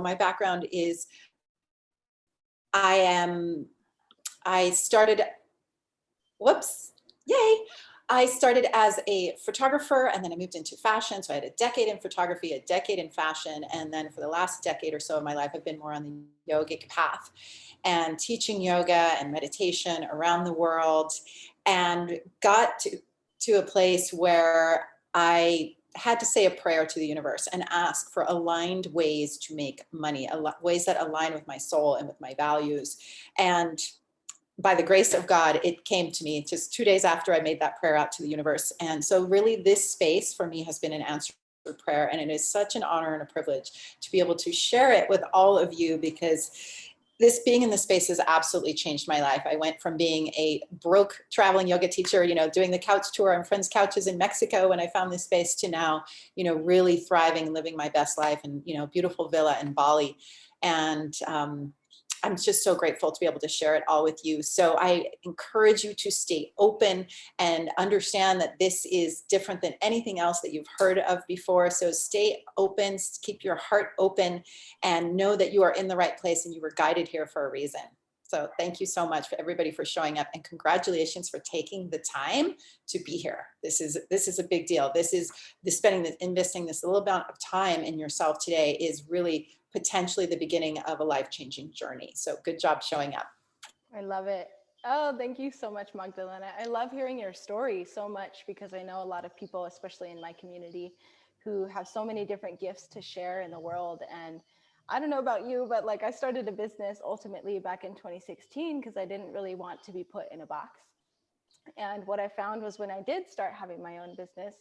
my background is I started, whoops, yay. I started as a photographer and then I moved into fashion. So I had a decade in photography, a decade in fashion. And then for the last decade or so of my life, I've been more on the yogic path and teaching yoga and meditation around the world, and got to a place where I had to say a prayer to the universe and ask for aligned ways to make money, ways that align with my soul and with my values. And by the grace of God, it came to me just 2 days after I made that prayer out to the universe. And so really this space for me has been an answered prayer. And it is such an honor and a privilege to be able to share it with all of you, because this being in this space has absolutely changed my life. I went from being a broke traveling yoga teacher, doing the couch tour on friends' couches in Mexico when I found this space, to now, really thriving and living my best life in, beautiful villa in Bali. And I'm just so grateful to be able to share it all with you. So I encourage you to stay open and understand that this is different than anything else that you've heard of before. So stay open, keep your heart open, and know that you are in the right place and you were guided here for a reason. So thank you so much for everybody for showing up, and congratulations for taking the time to be here. This is a big deal. Investing this little amount of time in yourself today is really potentially the beginning of a life-changing journey. So good job showing up. I love it. Oh, thank you so much, Magdalena. I love hearing your story so much, because I know a lot of people, especially in my community, who have so many different gifts to share in the world. And I don't know about you, but I started a business ultimately back in 2016 because I didn't really want to be put in a box. And what I found was, when I did start having my own business,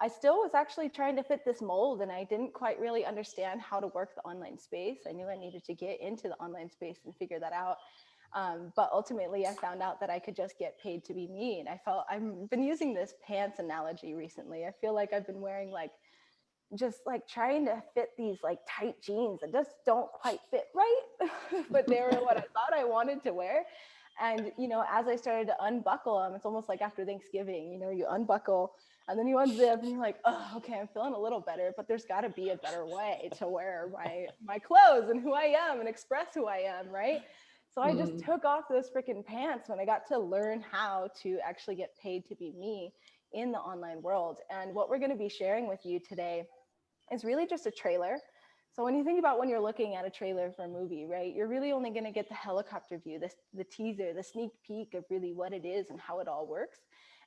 I still was actually trying to fit this mold, and I didn't quite really understand how to work the online space. I knew I needed to get into the online space and figure that out. But ultimately, I found out that I could just get paid to be me. And I've been using this pants analogy recently. I feel like I've been wearing just trying to fit these tight jeans that just don't quite fit right, but they were what I thought I wanted to wear. And, as I started to unbuckle them, it's almost like after Thanksgiving, you unbuckle and then you unzip and you're like, oh, okay, I'm feeling a little better, but there's got to be a better way to wear my clothes and who I am and express who I am, right? So I just took off those freaking pants when I got to learn how to actually get paid to be me in the online world. And what we're going to be sharing with you today is really just a trailer. So when you think about when you're looking at a trailer for a movie, right, you're really only going to get the helicopter view, the teaser, the sneak peek of really what it is and how it all works.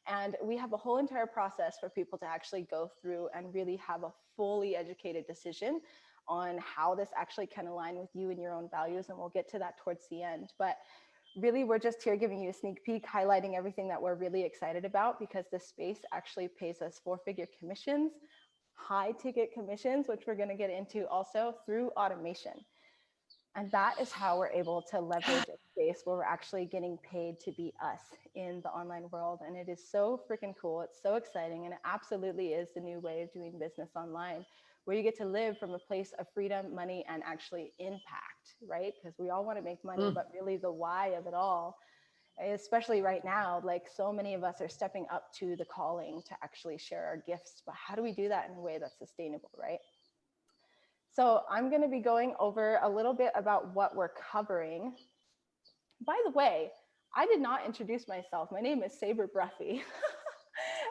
And we have a whole entire process for people to actually go through and really have a fully educated decision on how this actually can align with you and your own values. And we'll get to that towards the end. But really, we're just here giving you a sneak peek, highlighting everything that we're really excited about, because this space actually pays us 4-figure commissions, high ticket commissions, which we're going to get into also, through automation. And that is how we're able to leverage a space where we're actually getting paid to be us in the online world. And it is so freaking cool. It's so exciting. And it absolutely is the new way of doing business online, where you get to live from a place of freedom, money, and actually impact, right? Because we all want to make money, but really the why of it all, especially right now, so many of us are stepping up to the calling to actually share our gifts. But how do we do that in a way that's sustainable, right? So I'm going to be going over a little bit about what we're covering. By the way, I did not introduce myself. My name is Sabre Bruffy.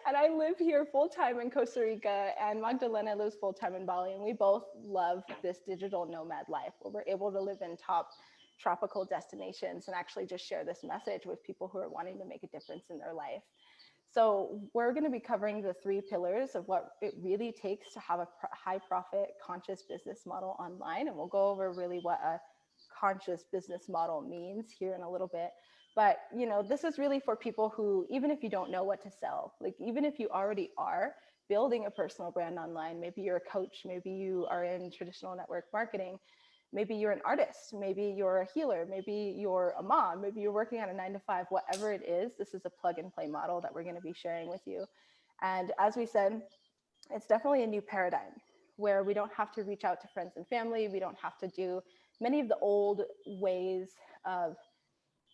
And I live here full-time in Costa Rica, and Magdalena lives full-time in Bali. And we both love this digital nomad life, where we're able to live in top tropical destinations and actually just share this message with people who are wanting to make a difference in their life. So we're going to be covering the 3 pillars of what it really takes to have a high profit conscious business model online. And we'll go over really what a conscious business model means here in a little bit. But, this is really for people who, even if you don't know what to sell, even if you already are building a personal brand online, maybe you're a coach, maybe you are in traditional network marketing, maybe you're an artist, maybe you're a healer, maybe you're a mom, maybe you're working on a 9-to-5, whatever it is, this is a plug and play model that we're going to be sharing with you. And as we said, it's definitely a new paradigm where we don't have to reach out to friends and family. We don't have to do many of the old ways of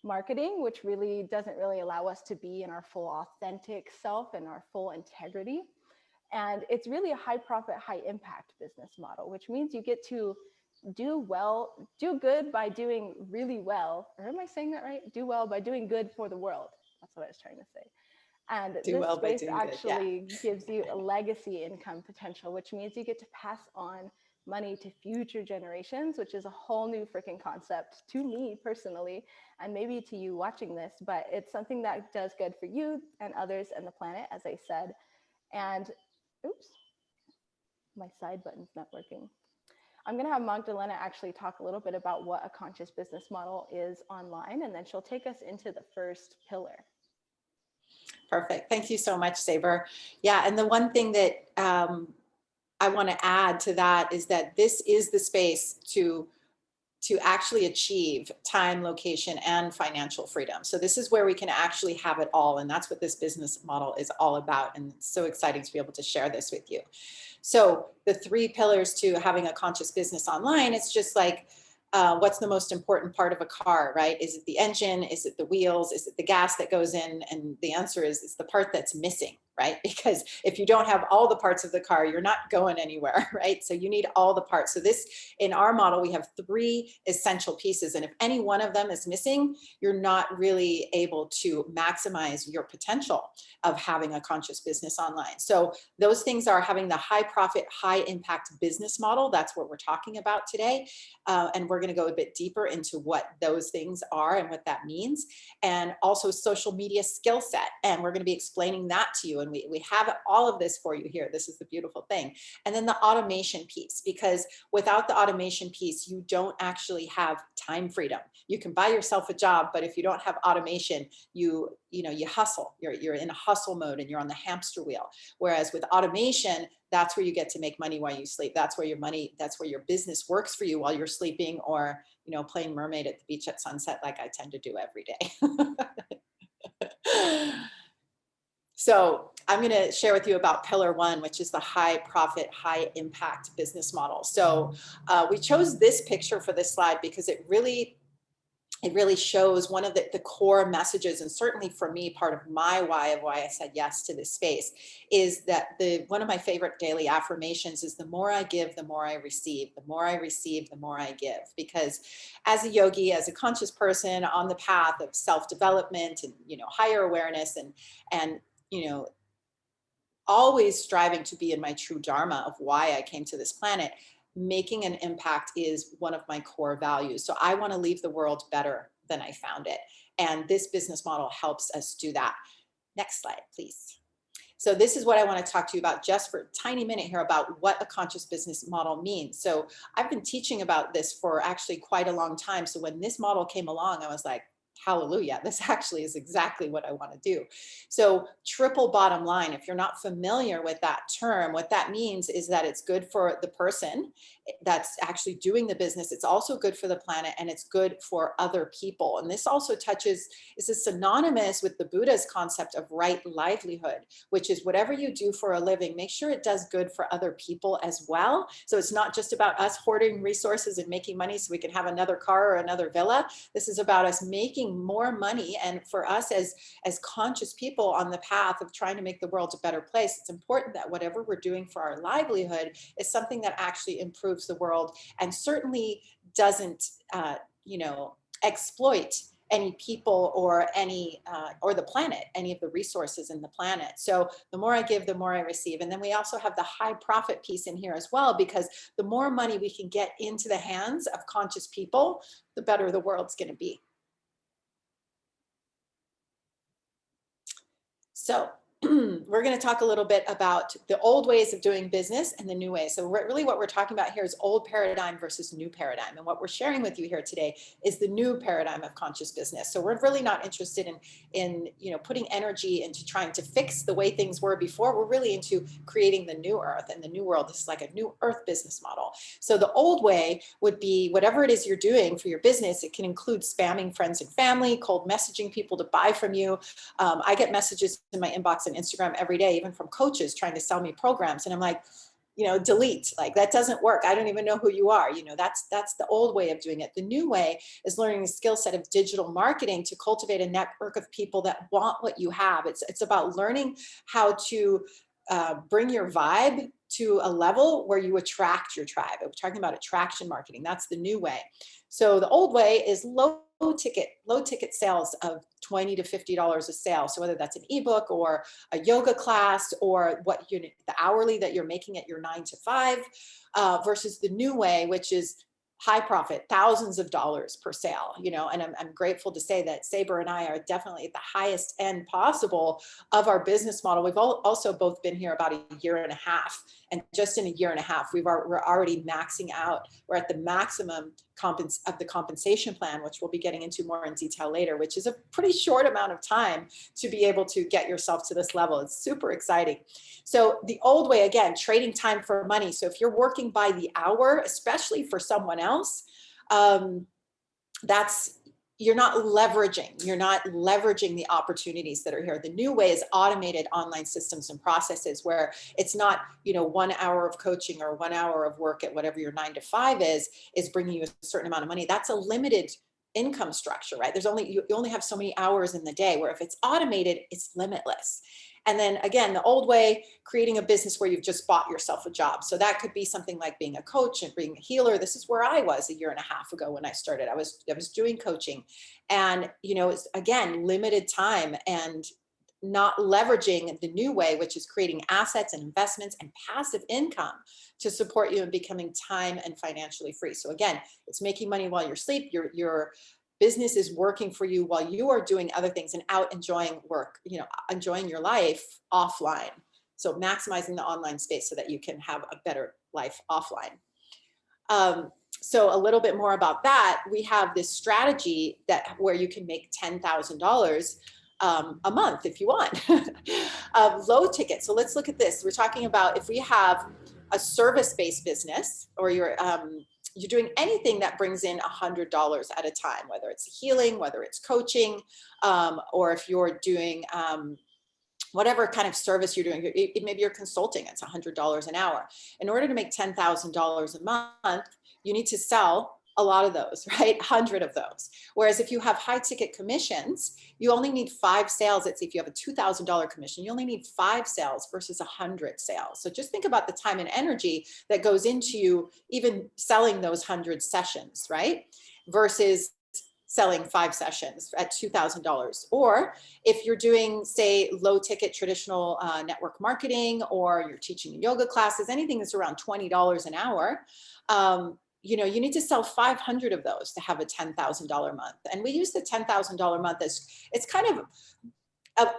marketing, which really doesn't really allow us to be in our full authentic self and our full integrity. And it's really a high profit, high impact business model, which means you get to do good by doing really well. Or am I saying that right? Do well by doing good for the world. That's what I was trying to say. And Do this well by space doing good. Yeah. actually gives you a legacy income potential, which means you get to pass on money to future generations, which is a whole new freaking concept to me personally, and maybe to you watching this, but it's something that does good for you and others and the planet, as I said. And oops, my side button's not working. I'm going to have Magdalena actually talk a little bit about what a conscious business model is online, and then she'll take us into the first pillar. Perfect. Thank you so much, Sabre. Yeah, and the one thing that I want to add to that is that this is the space to actually achieve time, location, and financial freedom. So this is where we can actually have it all. And that's what this business model is all about. And it's so exciting to be able to share this with you. So the 3 pillars to having a conscious business online, it's just like, what's the most important part of a car, right? Is it the engine? Is it the wheels? Is it the gas that goes in? And the answer is it's the part that's missing, right? Because if you don't have all the parts of the car, you're not going anywhere, right? So you need all the parts. So this, in our model, we have 3 essential pieces. And if any one of them is missing, you're not really able to maximize your potential of having a conscious business online. So those things are having the high profit, high impact business model. That's what we're talking about today. And we're going to go a bit deeper into what those things are and what that means. And also social media skill set. And we're going to be explaining that to you. And we have all of this for you here. This is the beautiful thing. And then the automation piece, because without the automation piece, you don't actually have time freedom. You can buy yourself a job, but if you don't have automation, you hustle. You're in a hustle mode and you're on the hamster wheel. Whereas with automation, that's where you get to make money while you sleep. That's where your business works for you while you're sleeping, or playing mermaid at the beach at sunset, like I tend to do every day. So I'm going to share with you about pillar 1, which is the high profit, high impact business model. So we chose this picture for this slide because it really shows one of the core messages, and certainly for me, part of my why of why I said yes to this space is that one of my favorite daily affirmations is the more I give, the more I receive, the more I receive, the more I give. Because as a yogi, as a conscious person on the path of self-development and, higher awareness and, always striving to be in my true dharma of why I came to this planet, making an impact is one of my core values. So I want to leave the world better than I found it. And this business model helps us do that. Next slide, please. So this is what I want to talk to you about just for a tiny minute here about what a conscious business model means. So I've been teaching about this for actually quite a long time. So when this model came along, I was like, hallelujah, this actually is exactly what I want to do. So triple bottom line, if you're not familiar with that term, what that means is that it's good for the person that's actually doing the business. It's also good for the planet, and it's good for other people. And this also is synonymous with the Buddha's concept of right livelihood, which is whatever you do for a living, make sure it does good for other people as well. So it's not just about us hoarding resources and making money so we can have another car or another villa. This is about us making more money. And for us as conscious people on the path of trying to make the world a better place, it's important that whatever we're doing for our livelihood is something that actually improves the world and certainly doesn't, exploit any people or or the planet, any of the resources in the planet. So the more I give, the more I receive. And then we also have the high profit piece in here as well, because the more money we can get into the hands of conscious people, the better the world's going to be. So we're going to talk a little bit about the old ways of doing business and the new ways. So really what we're talking about here is old paradigm versus new paradigm. And what we're sharing with you here today is the new paradigm of conscious business. So we're really not interested in putting energy into trying to fix the way things were before. We're really into creating the new earth and the new world. This is like a new earth business model. So the old way would be whatever it is you're doing for your business. It can include spamming friends and family, cold messaging people to buy from you. I get messages in my inbox and Instagram every day, even from coaches trying to sell me programs. And I'm like, delete, like that doesn't work. I don't even know who you are. That's the old way of doing it. The new way is learning the skill set of digital marketing to cultivate a network of people that want what you have. It's about learning how to bring your vibe to a level where you attract your tribe. We're talking about attraction marketing. That's the new way. So the old way is low ticket sales of $20 to $50 a sale. So whether that's an ebook or a yoga class or what the hourly that you're making at your 9 to 5, versus the new way, which is high profit, thousands of dollars per sale, and I'm grateful to say that Sabre and I are definitely at the highest end possible of our business model. We've also both been here about a year and a half. And just in a year and a half, we're already maxing out. We're at the maximum of the compensation plan, which we'll be getting into more in detail later, which is a pretty short amount of time to be able to get yourself to this level. It's super exciting. So the old way, again, trading time for money. So if you're working by the hour, especially for someone else, you're not leveraging the opportunities that are here. The new way is automated online systems and processes where it's not, 1 hour of coaching or 1 hour of work at whatever your 9 to 5 is bringing you a certain amount of money. That's a limited income structure, right? You only have so many hours in the day, where if it's automated, it's limitless. And then again, the old way, creating a business where you've just bought yourself a job. So that could be something like being a coach and being a healer. This is where I was a year and a half ago when I started. I was doing coaching, and it's again limited time and not leveraging the new way, which is creating assets and investments and passive income to support you in becoming time and financially free. So again, it's making money while you're asleep. Your business is working for you while you are doing other things and out enjoying work, enjoying your life offline. So maximizing the online space so that you can have a better life offline. So a little bit more about that. We have this strategy where you can make $10,000 a month if you want. Low ticket. So let's look at this. We're talking about if we have a service-based business, or you're doing anything that brings in $100 at a time, whether it's healing, whether it's coaching, or if you're doing whatever kind of service you're doing. Maybe you're consulting, it's $100 an hour. In order to make $10,000 a month, you need to sell a lot of those, right? 100 of those. Whereas if you have high ticket commissions, you only need 5 sales. Let's say if you have a $2,000 commission, you only need 5 sales versus 100 sales. So just think about the time and energy that goes into you even selling those 100 sessions, right? Versus selling 5 sessions at $2,000. Or if you're doing, say, low ticket traditional network marketing, or you're teaching yoga classes, anything that's around $20 an hour, you need to sell 500 of those to have a $10,000 month. And we use the $10,000 month as, it's kind of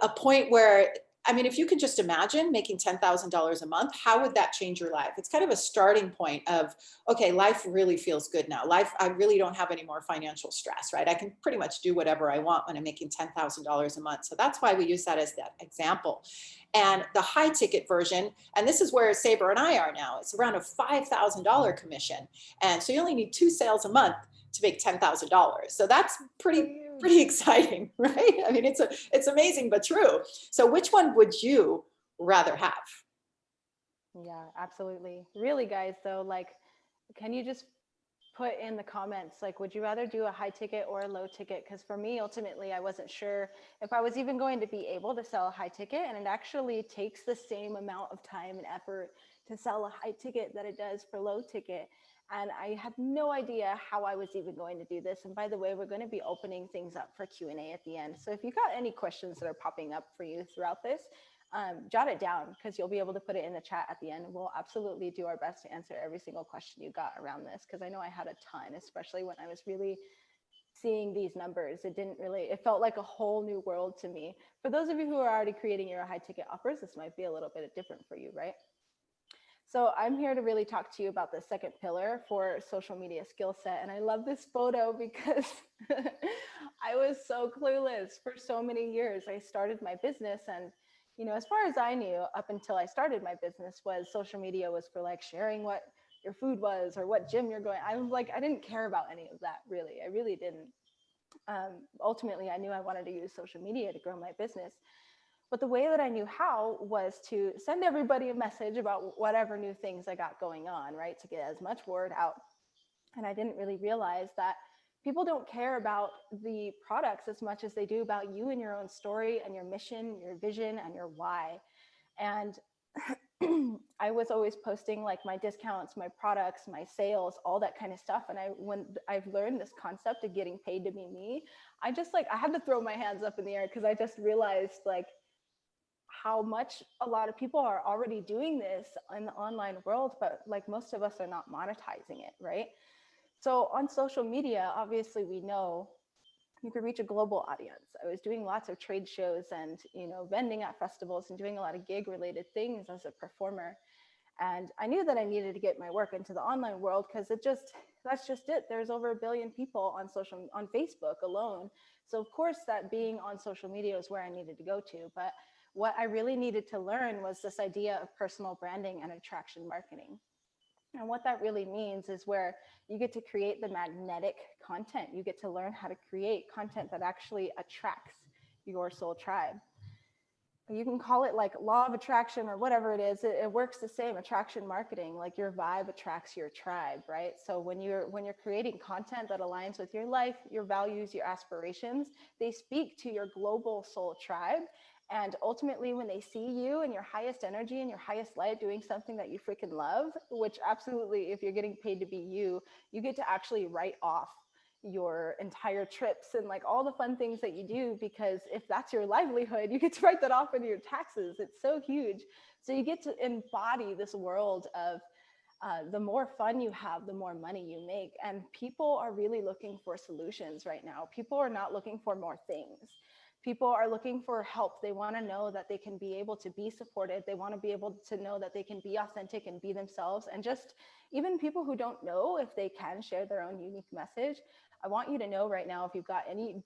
a point where, if you can just imagine making $10,000 a month, how would that change your life? It's kind of a starting point of, okay, life really feels good now. I really don't have any more financial stress, right? I can pretty much do whatever I want when I'm making $10,000 a month. So that's why we use that as that example. And the high ticket version, and this is where Sabre and I are now, it's around a $5,000 commission. And so you only need 2 sales a month to make $10,000. So that's pretty exciting, right? It's amazing, but true. So which one would you rather have? Yeah, absolutely. Really, guys, though, can you just put in the comments, would you rather do a high ticket or a low ticket? Because for me, ultimately, I wasn't sure if I was even going to be able to sell a high ticket. And it actually takes the same amount of time and effort to sell a high ticket that it does for low ticket. And I had no idea how I was even going to do this. And by the way, we're going to be opening things up for Q&A at the end. So if you got any questions that are popping up for you throughout this, jot it down, because you'll be able to put it in the chat at the end. We'll absolutely do our best to answer every single question you got around this, because I know I had a ton, especially when I was really seeing these numbers. It felt like a whole new world to me. For those of you who are already creating your high ticket offers, this might be a little bit different for you, right? So I'm here to really talk to you about the second pillar for social media skill set. And I love this photo because I was so clueless for so many years. I started my business, and as far as I knew, up until I started my business, was social media was for sharing what your food was or what gym you're going. I didn't care about any of that, really. I really didn't. Ultimately, I knew I wanted to use social media to grow my business. But the way that I knew how was to send everybody a message about whatever new things I got going on, right? To get as much word out. And I didn't really realize that people don't care about the products as much as they do about you and your own story and your mission, your vision, and your why. And I was always posting like my discounts, my products, my sales, all that kind of stuff. And when I've learned this concept of getting paid to be me, I just like, I had to throw my hands up in the air because I just realized like how much a lot of people are already doing this in the online world, but like most of us are not monetizing it, right? So on social media, obviously we know you could reach a global audience. I was doing lots of trade shows and, vending at festivals and doing a lot of gig related things as a performer. And I knew that I needed to get my work into the online world because that's just it. There's over 1 billion people on Facebook alone. So of course that being on social media is where I needed to go to. But what I really needed to learn was this idea of personal branding and attraction marketing. And what that really means is where you get to create the magnetic content. You get to learn how to create content that actually attracts your soul tribe. You can call it like law of attraction or whatever it is. It works the same. Attraction marketing, like your vibe attracts your tribe, right? So when you're creating content that aligns with your life, your values, your aspirations, they speak to your global soul tribe. And ultimately, when they see you in your highest energy and your highest light doing something that you freaking love, which absolutely, if you're getting paid to be you, you get to actually write off your entire trips and like all the fun things that you do, because if that's your livelihood, you get to write that off in your taxes. It's so huge. So you get to embody this world of the more fun you have, the more money you make. And people are really looking for solutions right now. People are not looking for more things. People are looking for help. They want to know that they can be able to be supported. They want to be able to know that they can be authentic and be themselves. And just even people who don't know if they can share their own unique message, I want you to know right now, if you've got any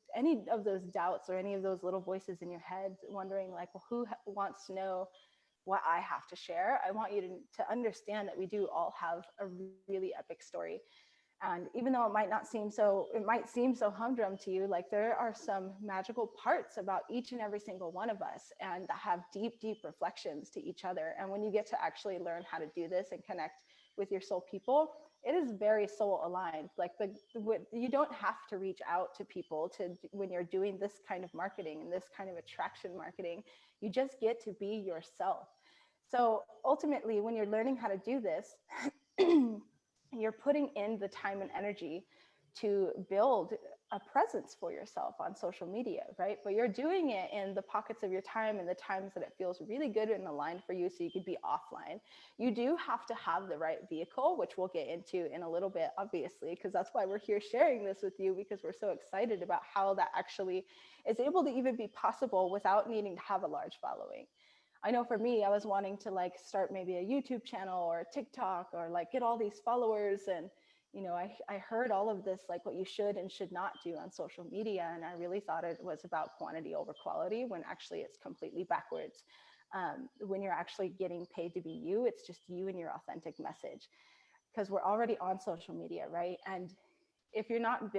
of those doubts or any of those little voices in your head wondering like, well, who wants to know what I have to share? I want you to understand that we do all have a really epic story. And even though it might seem so humdrum to you, like there are some magical parts about each and every single one of us, and that have deep, deep reflections to each other. And when you get to actually learn how to do this and connect with your soul people, it is very soul aligned. Like you don't have to reach out to people when you're doing this kind of marketing and this kind of attraction marketing. You just get to be yourself. So ultimately, when you're learning how to do this, you're putting in the time and energy to build a presence for yourself on social media, right? But you're doing it in the pockets of your time and the times that it feels really good and aligned for you, so you could be offline. You do have to have the right vehicle, which we'll get into in a little bit, obviously, because that's why we're here sharing this with you, because we're so excited about how that actually is able to even be possible without needing to have a large following. I know for me, I was wanting to like start maybe a YouTube channel or a TikTok or like get all these followers. And, I heard all of this, like what you should and should not do on social media. And I really thought it was about quantity over quality, when actually it's completely backwards. When you're actually getting paid to be you, it's just you and your authentic message, because we're already on social media, right? And if you're not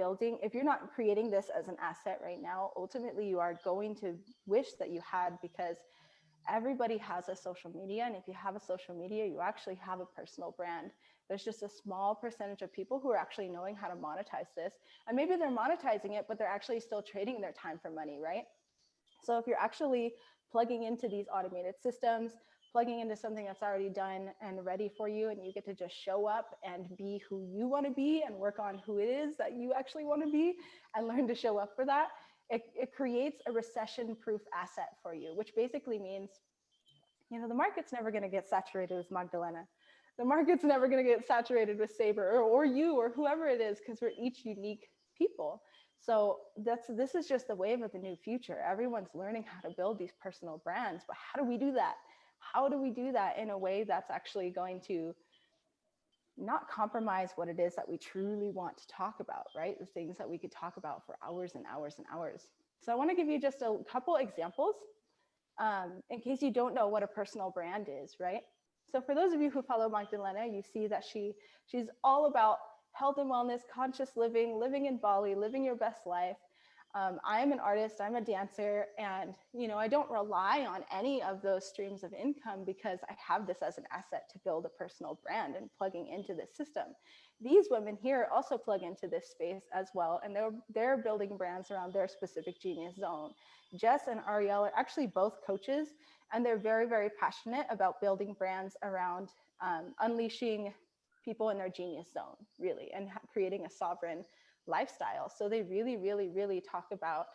creating this as an asset right now, ultimately you are going to wish that you had, because everybody has a social media. And if you have a social media, you actually have a personal brand. There's just a small percentage of people who are actually knowing how to monetize this. And maybe they're monetizing it, but they're actually still trading their time for money, right? So if you're actually plugging into these automated systems, plugging into something that's already done and ready for you, and you get to just show up and be who you want to be and work on who it is that you actually want to be and learn to show up for that, it creates a recession-proof asset for you, which basically means, the market's never going to get saturated with Magdalena. The market's never going to get saturated with Sabre or you or whoever it is, because we're each unique people. So this is just the wave of the new future. Everyone's learning how to build these personal brands, but how do we do that? How do we do that in a way that's actually going to not compromise what it is that we truly want to talk about, right? The things that we could talk about for hours and hours and hours. So I want to give you just a couple examples in case you don't know what a personal brand is, right? So for those of you who follow Magdalena, you see that she's all about health and wellness, conscious living, living in Bali, living your best life. I am an artist, I'm a dancer, and I don't rely on any of those streams of income because I have this as an asset to build a personal brand and plugging into this system. These women here also plug into this space as well, and they're building brands around their specific genius zone. Jess and Ariel are actually both coaches, and they're very, very passionate about building brands around unleashing people in their genius zone, really, and creating a sovereign lifestyle. So they really, really, really talk about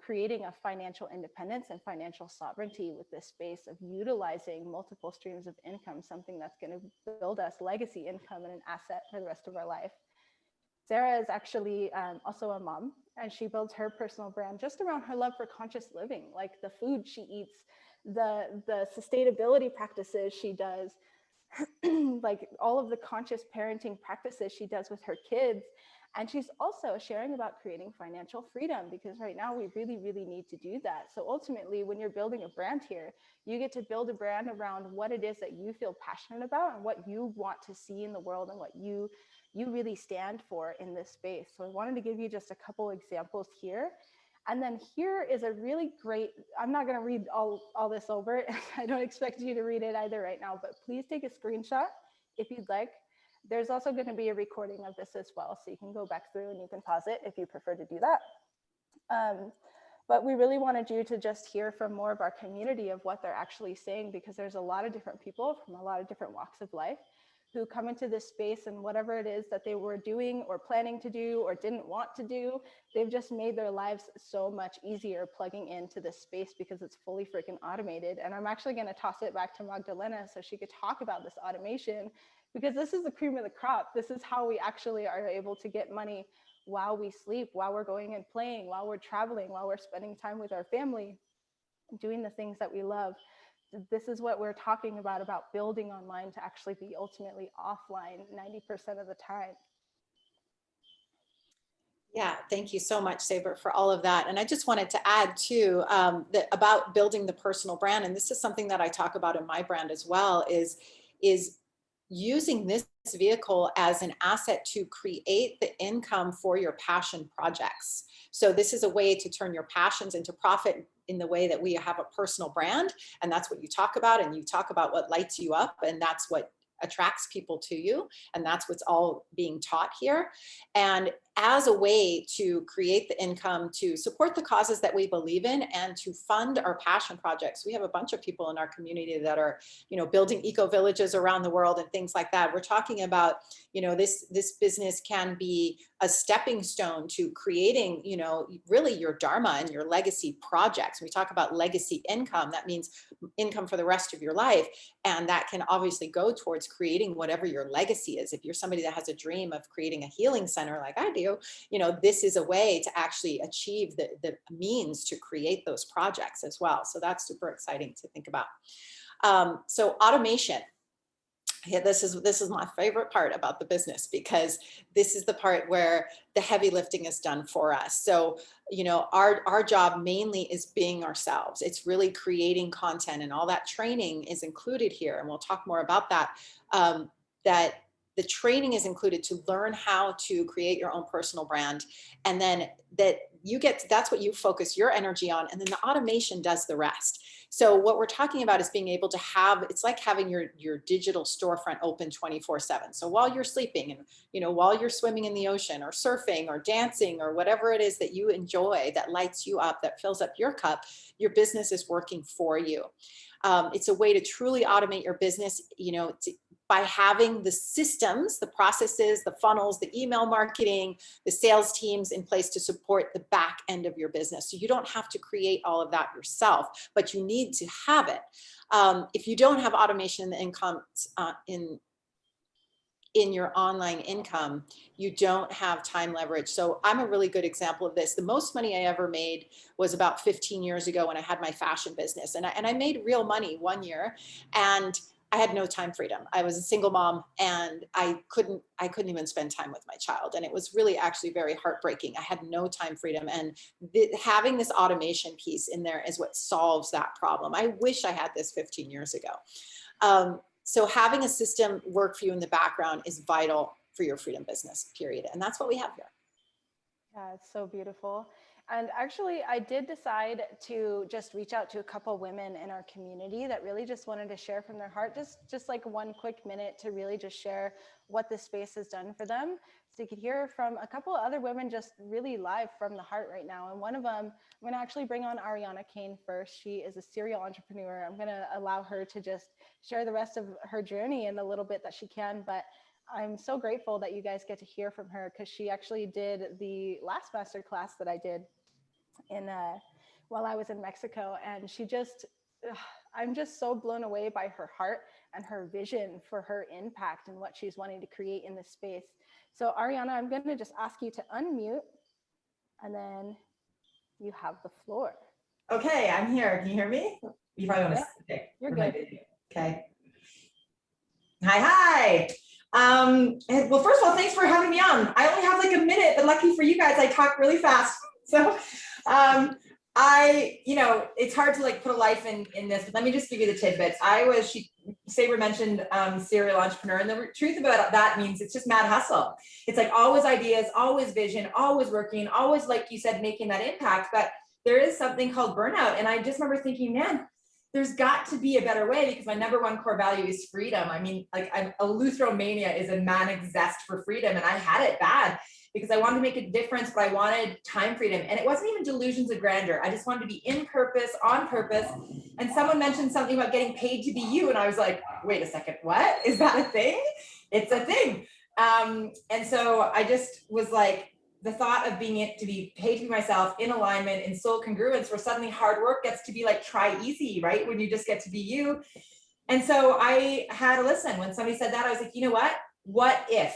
creating a financial independence and financial sovereignty with this space of utilizing multiple streams of income, something that's going to build us legacy income and an asset for the rest of our life. Sarah is actually also a mom, and she builds her personal brand just around her love for conscious living, like the food she eats, the sustainability practices she does, like all of the conscious parenting practices she does with her kids. And she's also sharing about creating financial freedom, because right now we really, really need to do that. So ultimately, when you're building a brand here, you get to build a brand around what it is that you feel passionate about and what you want to see in the world and what you really stand for in this space. So I wanted to give you just a couple examples here. And then here is a really great, I'm not going to read all this over. I don't expect you to read it either right now, but please take a screenshot if you'd like. There's also going to be a recording of this as well, so you can go back through and you can pause it if you prefer to do that. But we really wanted you to just hear from more of our community of what they're actually saying, because there's a lot of different people from a lot of different walks of life who come into this space, and whatever it is that they were doing or planning to do or didn't want to do, they've just made their lives so much easier plugging into this space because it's fully freaking automated. And I'm actually going to toss it back to Magdalena so she could talk about this automation, because this is the cream of the crop. This is how we actually are able to get money while we sleep, while we're going and playing, while we're traveling, while we're spending time with our family, doing the things that we love. This is what we're talking about building online to actually be ultimately offline 90% of the time. Yeah, thank you so much, Sabre, for all of that. And I just wanted to add too, about building the personal brand. And this is something that I talk about in my brand as well, is using this vehicle as an asset to create the income for your passion projects. So this is a way to turn your passions into profit in the way that we have a personal brand. And that's what you talk about. And you talk about what lights you up, and that's what attracts people to you. And that's what's all being taught here. And as a way to create the income to support the causes that we believe in and to fund our passion projects. We have a bunch of people in our community that are, building eco villages around the world and things like that. We're talking about, this business can be a stepping stone to creating, really your dharma and your legacy projects. When we talk about legacy income, that means income for the rest of your life. And that can obviously go towards creating whatever your legacy is. If you're somebody that has a dream of creating a healing center like I do, this is a way to actually achieve the means to create those projects as well. So that's super exciting to think about. So automation. Yeah, this is my favorite part about the business, because this is the part where the heavy lifting is done for us. So, our job mainly is being ourselves. It's really creating content, and all that training is included here. And we'll talk more about that, that the training is included to learn how to create your own personal brand. And then that's what you focus your energy on. And then the automation does the rest. So what we're talking about is being able to it's like having your digital storefront open 24/7. So while you're sleeping and, while you're swimming in the ocean or surfing or dancing or whatever it is that you enjoy, that lights you up, that fills up your cup, your business is working for you. It's a way to truly automate your business, by having the systems, the processes, the funnels, the email marketing, the sales teams in place to support the back end of your business. So you don't have to create all of that yourself, but you need to have it. If you don't have automation income in your online income, you don't have time leverage. So I'm a really good example of this. The most money I ever made was about 15 years ago when I had my fashion business, and I made real money one year, and I had no time freedom. I was a single mom, and I couldn't even spend time with my child. And it was really actually very heartbreaking. I had no time freedom. And having this automation piece in there is what solves that problem. I wish I had this 15 years ago. So having a system work for you in the background is vital for your freedom business, period. And that's what we have here. Yeah, it's so beautiful. And actually, I did decide to just reach out to a couple women in our community that really just wanted to share from their heart, just like one quick minute to really just share what this space has done for them. So you could hear from a couple of other women just really live from the heart right now. And one of them, I'm going to actually bring on Ariana Kane first. She is a serial entrepreneur. I'm going to allow her to just share the rest of her journey in the little bit that she can. But I'm so grateful that you guys get to hear from her, because she actually did the last masterclass that I did in while I was in Mexico, and she just I'm just so blown away by her heart and her vision for her impact and what she's wanting to create in this space. So Ariana, I'm going to just ask you to unmute, and then you have the floor. Okay, I'm here. Can you hear me? You probably want to. Yeah, Okay, you're good. Okay. Hi. Well, first of all, thanks for having me on. I only have like a minute, but lucky for you guys, I talk really fast. So, it's hard to like put a life in this, but let me just give you the tidbits. Sabre mentioned serial entrepreneur, and the truth about that means it's just mad hustle. It's like always ideas, always vision, always working, always, like you said, making that impact. But there is something called burnout. And I just remember thinking, man, there's got to be a better way, because my number one core value is freedom. I mean, like a Lutheromania is a manic zest for freedom. And I had it bad because I wanted to make a difference, but I wanted time freedom. And it wasn't even delusions of grandeur. I just wanted to be in purpose, on purpose. And someone mentioned something about getting paid to be you. And I was like, wait a second, what? Is that a thing? It's a thing. And so I just was like, the thought of being to be paid to be myself, in alignment, in soul congruence, where suddenly hard work gets to be like try easy, right? When you just get to be you. And so I had to listen. When somebody said that, I was like, you know what? What if?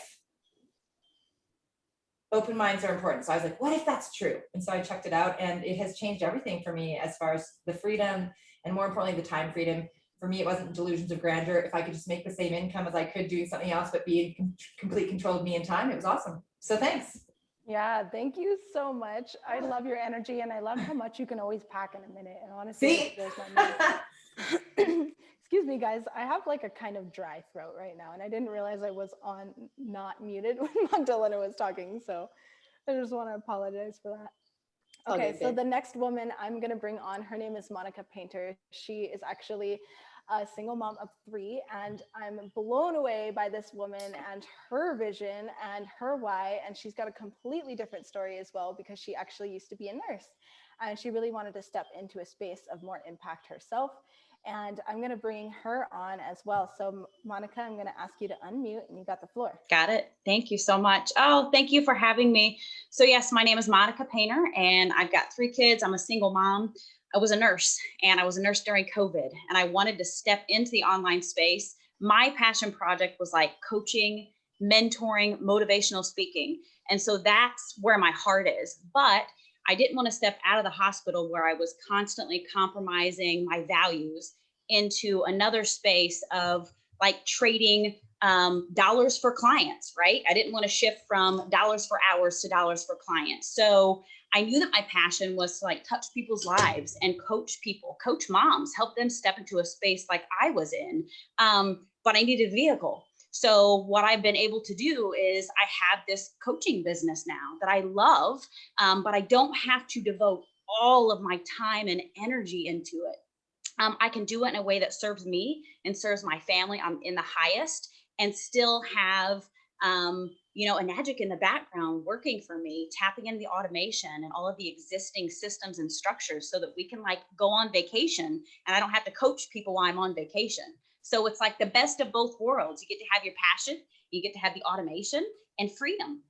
Open minds are important. So I was like, what if that's true? And so I checked it out, and it has changed everything for me as far as the freedom, and more importantly, the time freedom. For me, it wasn't delusions of grandeur. If I could just make the same income as I could doing something else, but be in complete control of me and time, it was awesome. So thanks. Yeah, thank you so much. I love your energy, and I love how much you can always pack in a minute. And honestly, there's my excuse me, guys. I have like a kind of dry throat right now, and I didn't realize I was on not muted when Magdalena was talking. So I just want to apologize for that. Okay, so the next woman I'm going to bring on, her name is Monica Painter. She is actually a single mom of 3, and I'm blown away by this woman and her vision and her why. And she's got a completely different story as well, because she actually used to be a nurse, and she really wanted to step into a space of more impact herself. And I'm going to bring her on as well. So Monica, I'm going to ask you to unmute, and you got the floor. Got it. Thank you so much. Oh, thank you for having me. So yes, my name is Monica Painter, and I've got 3 kids. I'm a single mom. I was a nurse, and I was a nurse during COVID, and I wanted to step into the online space. My passion project was like coaching, mentoring, motivational speaking. And so that's where my heart is. But I didn't want to step out of the hospital where I was constantly compromising my values into another space of like trading dollars for clients, right? I didn't want to shift from dollars for hours to dollars for clients. So I knew that my passion was to like touch people's lives and coach people, coach moms, help them step into a space like I was in. But I needed a vehicle. So what I've been able to do is I have this coaching business now that I love, but I don't have to devote all of my time and energy into it. I can do it in a way that serves me and serves my family. I'm in the highest and still have, a magic in the background working for me, tapping into the automation and all of the existing systems and structures so that we can like go on vacation and I don't have to coach people while I'm on vacation. So it's like the best of both worlds. You get to have your passion, you get to have the automation and freedom.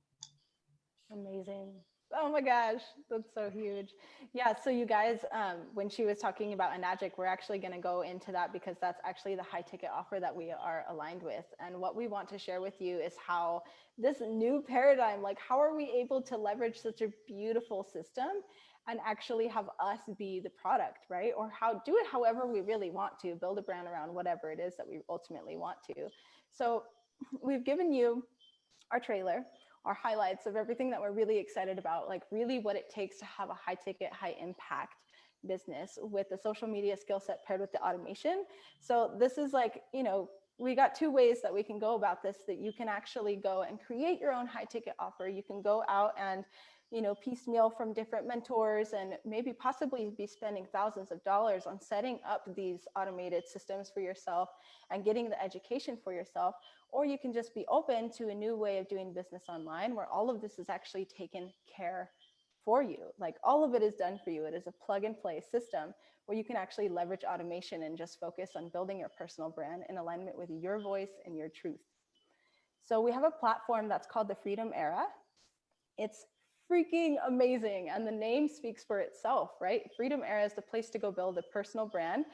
Amazing. Oh my gosh, that's so huge. Yeah, so you guys, when she was talking about Enagic, we're actually going to go into that because that's actually the high ticket offer that we are aligned with. And what we want to share with you is how this new paradigm, like how are we able to leverage such a beautiful system and actually have us be the product, right? Or how do it however we really want to, build a brand around whatever it is that we ultimately want to. So we've given you our trailer, our highlights of everything that we're really excited about, like really what it takes to have a high ticket, high impact business with the social media skill set paired with the automation. So this is like, we got two ways that we can go about this, that you can actually go and create your own high ticket offer. You can go out and, you know, piecemeal from different mentors and maybe possibly be spending thousands of dollars on setting up these automated systems for yourself and getting the education for yourself. Or you can just be open to a new way of doing business online where all of this is actually taken care for you. Like all of it is done for you. It is a plug and play system where you can actually leverage automation and just focus on building your personal brand in alignment with your voice and your truth. So we have a platform that's called the Freedom Era. It's freaking amazing. And the name speaks for itself, right? Freedom Era is the place to go build a personal brand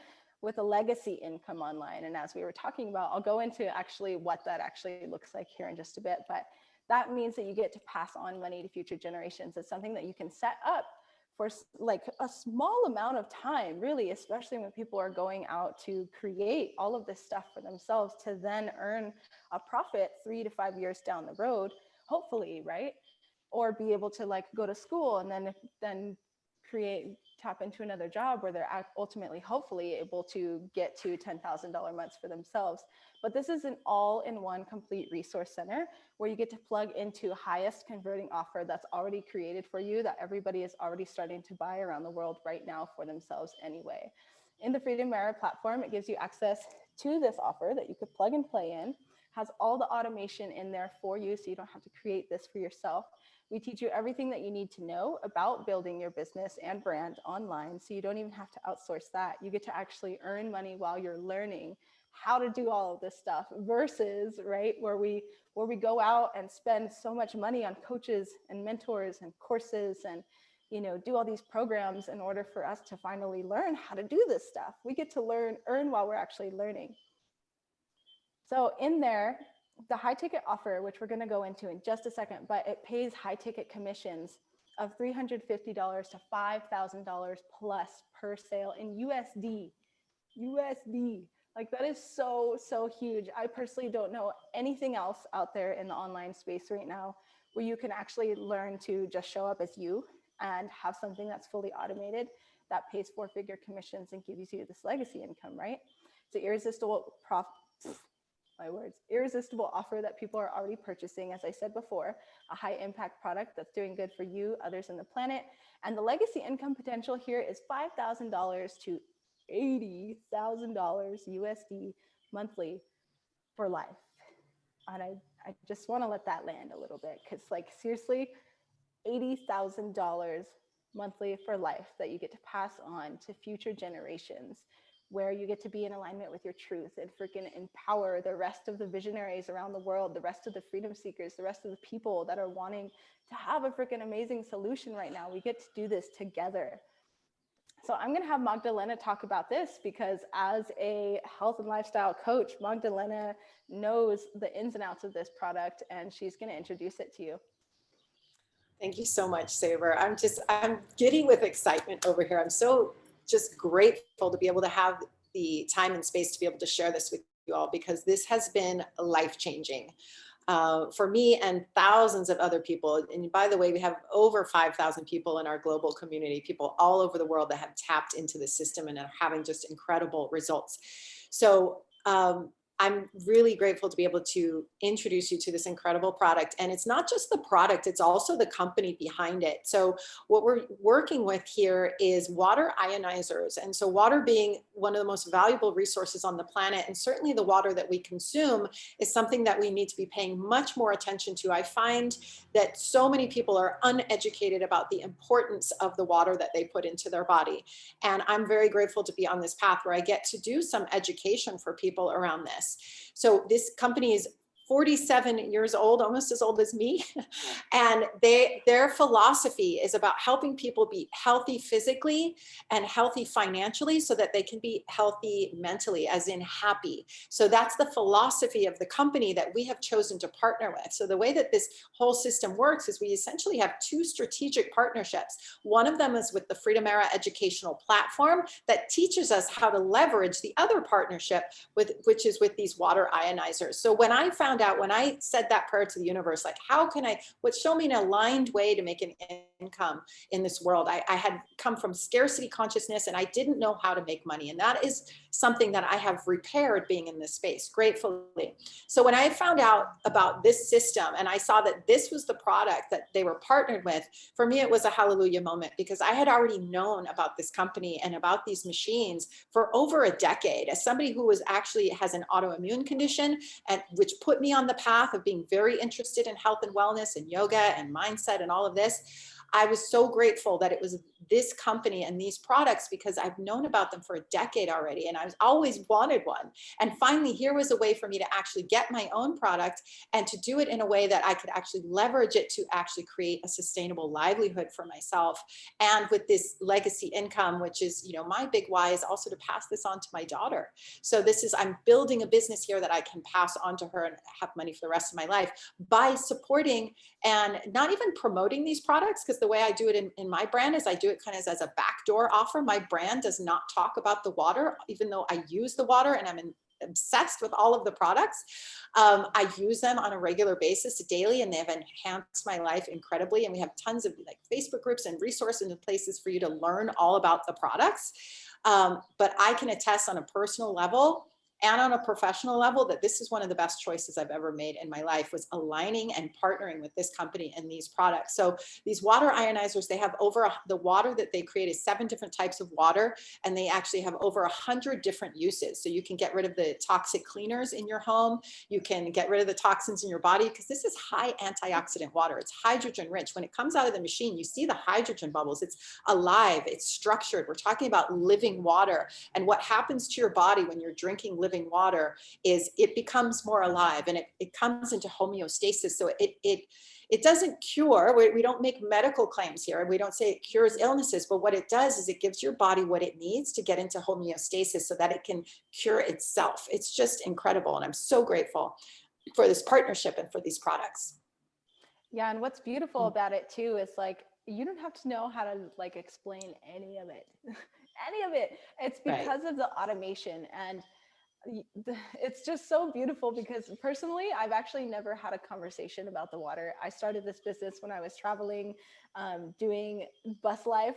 with a legacy income online. And as we were talking about, I'll go into actually what that actually looks like here in just a bit. But that means that you get to pass on money to future generations. It's something that you can set up for like a small amount of time, really, especially when people are going out to create all of this stuff for themselves to then earn a profit 3 to 5 years down the road, hopefully, right? Or be able to like go to school and then tap into another job where they're ultimately, hopefully, able to get to $10,000 months for themselves. But this is an all-in-one complete resource center where you get to plug into highest converting offer that's already created for you, that everybody is already starting to buy around the world right now for themselves anyway. In the Freedom Era platform, it gives you access to this offer that you could plug and play in, has all the automation in there for you, so you don't have to create this for yourself. We teach you everything that you need to know about building your business and brand online, so you don't even have to outsource that. You get to actually earn money while you're learning how to do all of this stuff versus, right, where we go out and spend so much money on coaches and mentors and courses and, you know, do all these programs in order for us to finally learn how to do this stuff. We get to earn while we're actually learning. So in there, the high ticket offer, which we're going to go into in just a second, but it pays high ticket commissions of $350 to $5,000 plus per sale in USD. Like that is so, so huge. I personally don't know anything else out there in the online space right now where you can actually learn to just show up as you and have something that's fully automated that pays 4-figure commissions and gives you this legacy income, right? It's an irresistible offer that people are already purchasing, as I said before, a high impact product that's doing good for you, others, and the planet. And the legacy income potential here is $5,000 to $80,000 USD monthly for life. And I just want to let that land a little bit, because like seriously, $80,000 monthly for life that you get to pass on to future generations, where you get to be in alignment with your truth and freaking empower the rest of the visionaries around the world, the rest of the freedom seekers, the rest of the people that are wanting to have a freaking amazing solution right now. We get to do this together. So I'm going to have Magdalena talk about this, because as a health and lifestyle coach, Magdalena knows the ins and outs of this product, and she's going to introduce it to you. Thank you so much, Sabre. I'm giddy with excitement over here. I'm so just grateful to be able to have the time and space to be able to share this with you all, because this has been life-changing for me and thousands of other people. And by the way, we have over 5,000 people in our global community, people all over the world that have tapped into the system and are having just incredible results. So I'm really grateful to be able to introduce you to this incredible product. And it's not just the product, it's also the company behind it. So what we're working with here is water ionizers. And so water being one of the most valuable resources on the planet, and certainly the water that we consume, is something that we need to be paying much more attention to. I find that so many people are uneducated about the importance of the water that they put into their body. And I'm very grateful to be on this path where I get to do some education for people around this. So this company is 47 years old, almost as old as me. And their philosophy is about helping people be healthy physically and healthy financially so that they can be healthy mentally, as in happy. So that's the philosophy of the company that we have chosen to partner with. So the way that this whole system works is we essentially have 2 strategic partnerships. One of them is with the Freedom Era educational platform that teaches us how to leverage the other partnership, which is with these water ionizers. So when I said that prayer to the universe, like, show me an aligned way to make an income in this world. I had come from scarcity consciousness and I didn't know how to make money. And that is something that I have repaired being in this space, gratefully. So when I found out about this system and I saw that this was the product that they were partnered with, for me, it was a hallelujah moment, because I had already known about this company and about these machines for over a decade. As somebody who was actually has an autoimmune condition, and which put me on the path of being very interested in health and wellness and yoga and mindset and all of this, I was so grateful that it was this company and these products, because I've known about them for a decade already and I've always wanted one. And finally, here was a way for me to actually get my own product and to do it in a way that I could actually leverage it to actually create a sustainable livelihood for myself. And with this legacy income, which is, my big why is also to pass this on to my daughter. So I'm building a business here that I can pass on to her and have money for the rest of my life by supporting and not even promoting these products, because the way I do it in my brand is I do it kind of as a backdoor offer. My brand does not talk about the water, even though I use the water and I'm obsessed with all of the products. I use them on a regular basis daily, and they have enhanced my life incredibly. And we have tons of Facebook groups and resources and places for you to learn all about the products. But I can attest on a personal level and on a professional level that this is one of the best choices I've ever made in my life, was aligning and partnering with this company and these products. So these water ionizers, they have the water that they create is 7 different types of water, and they actually have over 100 different uses. So you can get rid of the toxic cleaners in your home. You can get rid of the toxins in your body, because this is high antioxidant water. It's hydrogen rich. When it comes out of the machine, you see the hydrogen bubbles. It's alive, it's structured. We're talking about living water. And what happens to your body when you're drinking living water is it becomes more alive, and it comes into homeostasis. So it doesn't cure. We don't make medical claims here. We don't say it cures illnesses, but what it does is it gives your body what it needs to get into homeostasis so that it can cure itself. It's just incredible. And I'm so grateful for this partnership and for these products. Yeah. And what's beautiful about it too is you don't have to know how to explain any of it. Any of it. It's because of the automation, and it's just so beautiful, because personally, I've actually never had a conversation about the water. I started this business when I was traveling, doing bus life,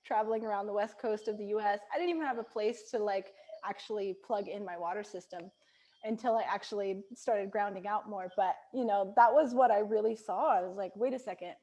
traveling around the West Coast of the US. I didn't even have a place to actually plug in my water system until I actually started grounding out more. But, that was what I really saw. I was like, wait a second.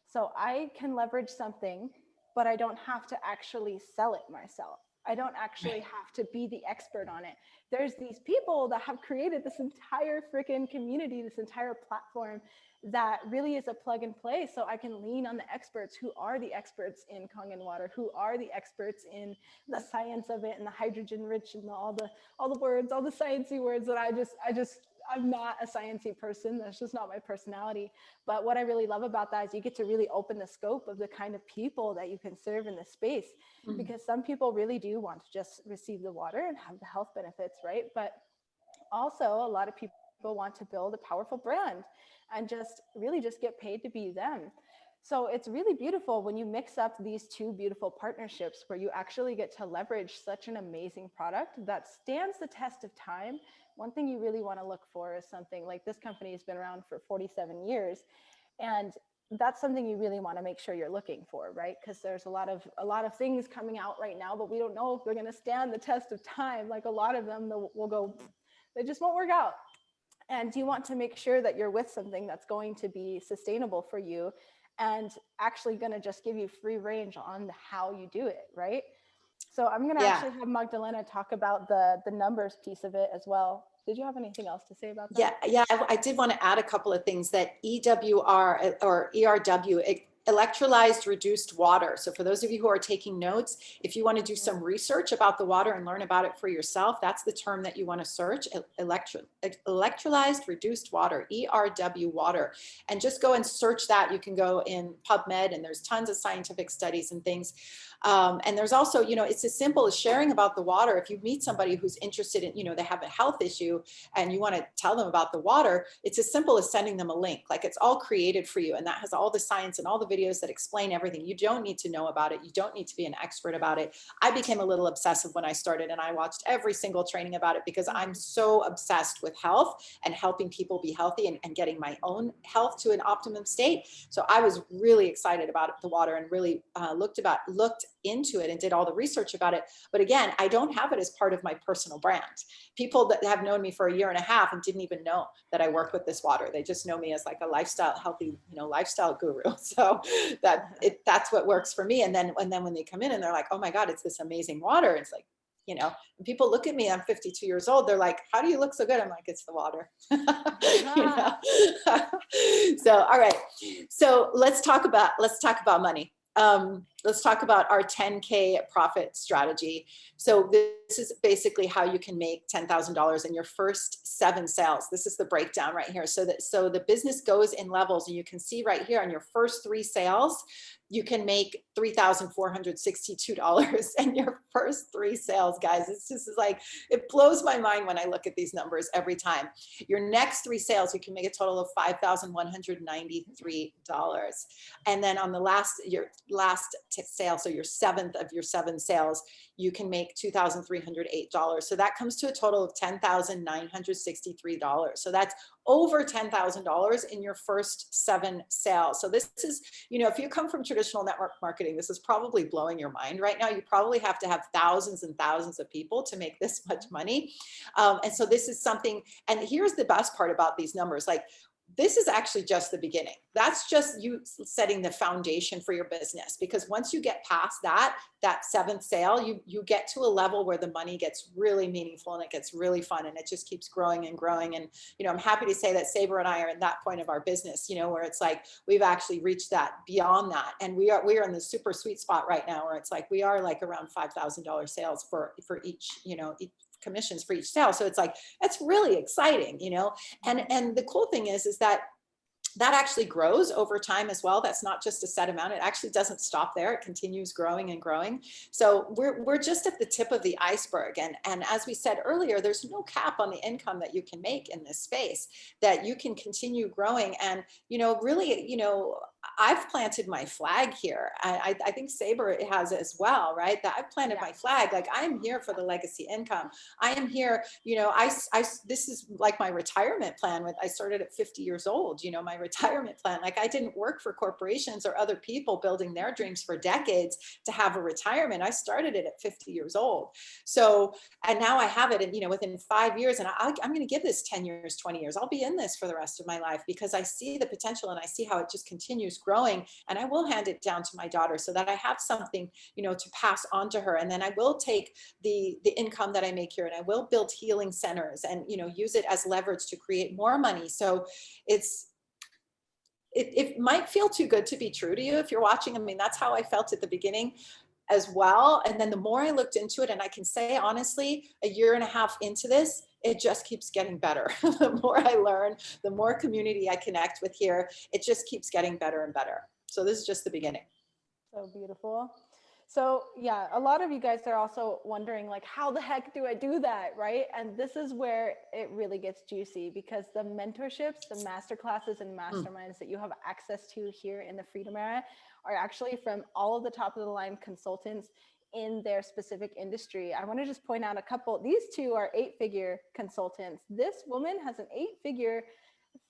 So I can leverage something, but I don't have to actually sell it myself. I don't actually have to be the expert on it. There's these people that have created this entire freaking community, this entire platform that really is a plug and play. So I can lean on the experts who are the experts in Kangen water, who are the experts in the science of it and the hydrogen rich and all the words, all the sciencey words that I'm not a sciencey person. That's just not my personality. But what I really love about that is you get to really open the scope of the kind of people that you can serve in this space, because some people really do want to just receive the water and have the health benefits, right? But also a lot of people want to build a powerful brand and just get paid to be them. So it's really beautiful when you mix up these two beautiful partnerships where you actually get to leverage such an amazing product that stands the test of time. One thing you really want to look for is something like this company has been around for 47 years. And that's something you really want to make sure you're looking for, right? Because there's a lot of things coming out right now, but we don't know if they're going to stand the test of time. Like a lot of them will go, they just won't work out. And you want to make sure that you're with something that's going to be sustainable for you and actually going to just give you free range on how you do it, right? So I'm going to actually have Magdalena talk about the numbers piece of it as well. Did you have anything else to say about that? Yeah, I did want to add a couple of things. That EWR or ERW, electrolyzed reduced water. So for those of you who are taking notes, if you want to do some research about the water and learn about it for yourself, that's the term that you want to search, electrolyzed reduced water, ERW water. And just go and search that. You can go in PubMed, and there's tons of scientific studies and things. And there's also, it's as simple as sharing about the water. If you meet somebody who's interested in, they have a health issue and you want to tell them about the water, it's as simple as sending them a link. Like, it's all created for you, and that has all the science and all the videos that explain everything. You don't need to know about it. You don't need to be an expert about it. I became a little obsessive when I started, and I watched every single training about it because I'm so obsessed with health and helping people be healthy and getting my own health to an optimum state. So I was really excited about the water and really looked into it and did all the research about it. But again, I don't have it as part of my personal brand. People that have known me for a year and a half and didn't even know that I work with this water. They just know me as like a lifestyle, healthy, lifestyle guru. So that's what works for me. And then when they come in and they're like, oh my God, it's this amazing water. It's like, and people look at me, I'm 52 years old. They're like, how do you look so good? I'm like, it's the water. So, all right. So let's talk about money. Let's talk about our 10K profit strategy. So this is basically how you can make $10,000 in your first 7 sales. This is the breakdown right here. So the business goes in levels, and you can see right here on your first 3 sales, you can make $3,462 in your first 3 sales, guys. It's just like, it blows my mind when I look at these numbers every time. Your next 3 sales, you can make a total of $5,193. And then on your last sale, so your 7th of your 7 sales, you can make $2,308. So that comes to a total of $10,963. So that's over $10,000 in your first 7 sales. So this is, if you come from traditional network marketing, this is probably blowing your mind right now. You probably have to have thousands and thousands of people to make this much money. And so this is something, and here's the best part about these numbers. Like, this is actually just the beginning. That's just you setting the foundation for your business, because once you get past that 7th sale, you get to a level where the money gets really meaningful and it gets really fun, and it just keeps growing and growing. And, I'm happy to say that Sabre and I are in that point of our business, where it's like, we've actually reached that beyond that. And we are in the super sweet spot right now, where it's like, we are like around $5,000 sales for each, each commissions for each sale. So it's like, that's really exciting, and the cool thing is that actually grows over time as well. That's not just a set amount. It actually doesn't stop there. It continues growing and growing. So we're just at the tip of the iceberg. And as we said earlier, there's no cap on the income that you can make in this space, that you can continue growing. And, really, I've planted my flag here. I think Sabre has as well, right? That I've planted my flag. Like, I'm here for the legacy income. I am here, this is like my retirement plan. I started at 50 years old, my retirement plan. Like, I didn't work for corporations or other people building their dreams for decades to have a retirement. I started it at 50 years old. So, and now I have it, and, within 5 years, and I'm going to give this 10 years, 20 years. I'll be in this for the rest of my life, because I see the potential and I see how it just continues growing. And I will hand it down to my daughter so that I have something, to pass on to her. And then I will take the income that I make here, and I will build healing centers and, use it as leverage to create more money. So it might feel too good to be true to you if you're watching. I mean, that's how I felt at the beginning as well. And then the more I looked into it, and I can say, honestly, a year and a half into this, it just keeps getting better. The more I learn, the more community I connect with here, it just keeps getting better and better. So this is just the beginning. So beautiful. So yeah, a lot of you guys are also wondering, like, how the heck do I do that, right? And this is where it really gets juicy, because the mentorships, the masterclasses and masterminds that you have access to here in the Freedom Era are actually from all of the top of the line consultants in their specific industry. I want to just point out a couple. These 2 are 8-figure consultants. This woman has an 8-figure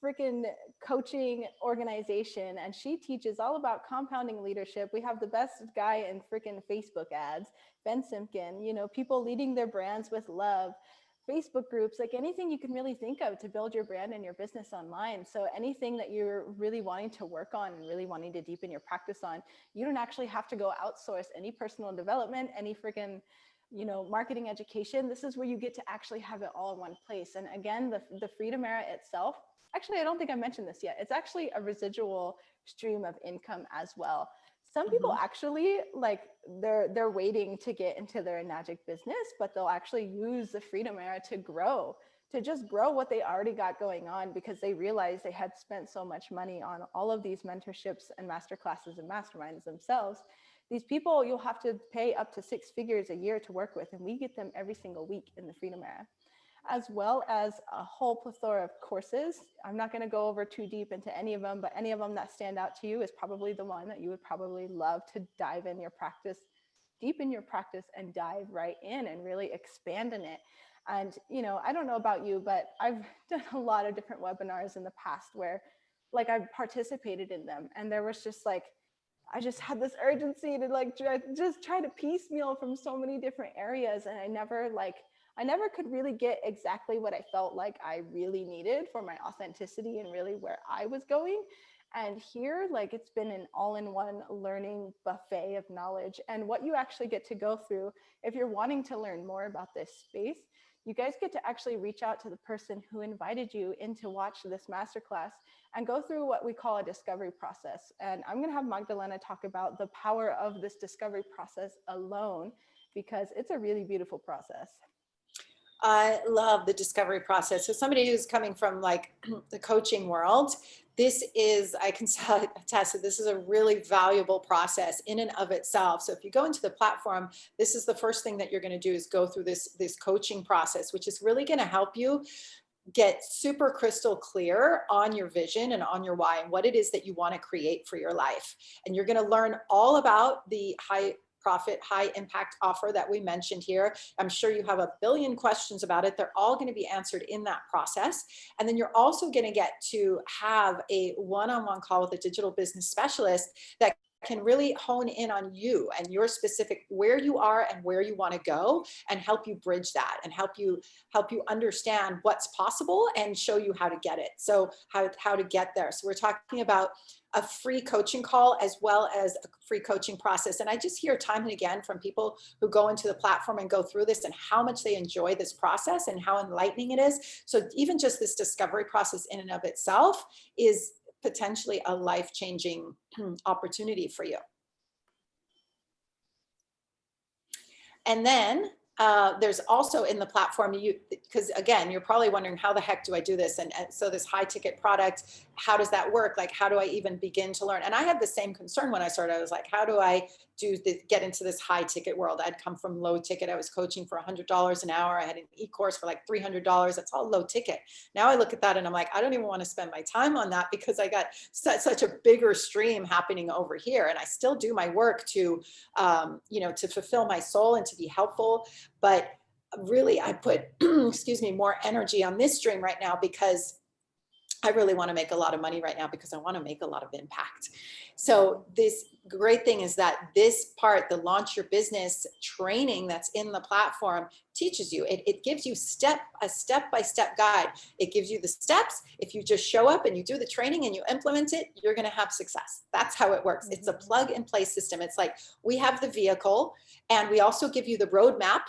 freaking coaching organization, and she teaches all about compounding leadership. We have the best guy in freaking Facebook ads, Ben Simpkin, people leading their brands with love, Facebook groups, like anything you can really think of to build your brand and your business online. So anything that you're really wanting to work on and really wanting to deepen your practice on, you don't actually have to go outsource any personal development, any freaking marketing education. This is where you get to actually have it all in one place. And again, the Freedom Era itself, actually, I don't think I mentioned this yet. It's actually a residual stream of income as well. Some people actually, like, they're waiting to get into their Enagic business, but they'll actually use the Freedom Era to just grow what they already got going on, because they realized they had spent so much money on all of these mentorships and masterclasses and masterminds themselves. These people, you'll have to pay up to 6 figures a year to work with, and we get them every single week in the Freedom Era. as well as a whole plethora of courses. I'm not going to go over too deep into any of them, but any of them that stand out to you is probably the one that you would probably love to dive in your practice, deepen your practice and dive right in and really expand in it. And, you know, I don't know about you, but I've done a lot of different webinars in the past where like I've participated in them, and there was just like, I just had this urgency to like just try to piecemeal from so many different areas. And I never could really get exactly what I felt like I really needed for my authenticity and really where I was going. And here, like, it's been an all-in-one learning buffet of knowledge. And what you actually get to go through, if you're wanting to learn more about this space, you guys get to actually reach out to the person who invited you in to watch this masterclass and go through what we call a discovery process. And I'm going to have Magdalena talk about the power of this discovery process alone, because it's a really beautiful process. I love the discovery process. So somebody who's coming from like the coaching world, this is, I can attest that this is a really valuable process in and of itself. So if you go into the platform, this is the first thing that you're going to do is go through this coaching process, which is really going to help you get super crystal clear on your vision and on your why and what it is that you want to create for your life. And you're going to learn all about the high profit, high impact offer that we mentioned here. I'm sure you have a billion questions about it. They're all going to be answered in that process. And then you're also going to get to have a one-on-one call with a digital business specialist that can really hone in on you and your specific where you are and where you want to go, and help you bridge that and help you understand what's possible and show you how to get it. So how to get there. So we're talking about a free coaching call as well as a free coaching process. And I just hear time and again from people who go into the platform and go through this and how much they enjoy this process and how enlightening it is. So even just this discovery process in and of itself is potentially a life-changing opportunity for you. And then there's also in the platform, because again, you're probably wondering, how the heck do I do this? And so this high ticket product, how does that work? Like, how do I even begin to learn? And I had the same concern when I started. I was like, how do I get into this high ticket world? I'd come from low ticket. I was coaching for $100 an hour. I had an e-course for like $300. That's all low ticket. Now I look at that and I'm like, I don't even want to spend my time on that, because I got such a bigger stream happening over here. And I still do my work to, to fulfill my soul and to be helpful. But really, I put, excuse me, more energy on this stream right now, because I really want to make a lot of money right now, because I want to make a lot of impact. So this great thing is that this part, the launch your business training that's in the platform, teaches you. It gives you a step-by-step guide. It gives you the steps. If you just show up and you do the training and you implement it, you're going to have success. That's how it works. It's a plug and play system. It's like, we have the vehicle and we also give you the roadmap.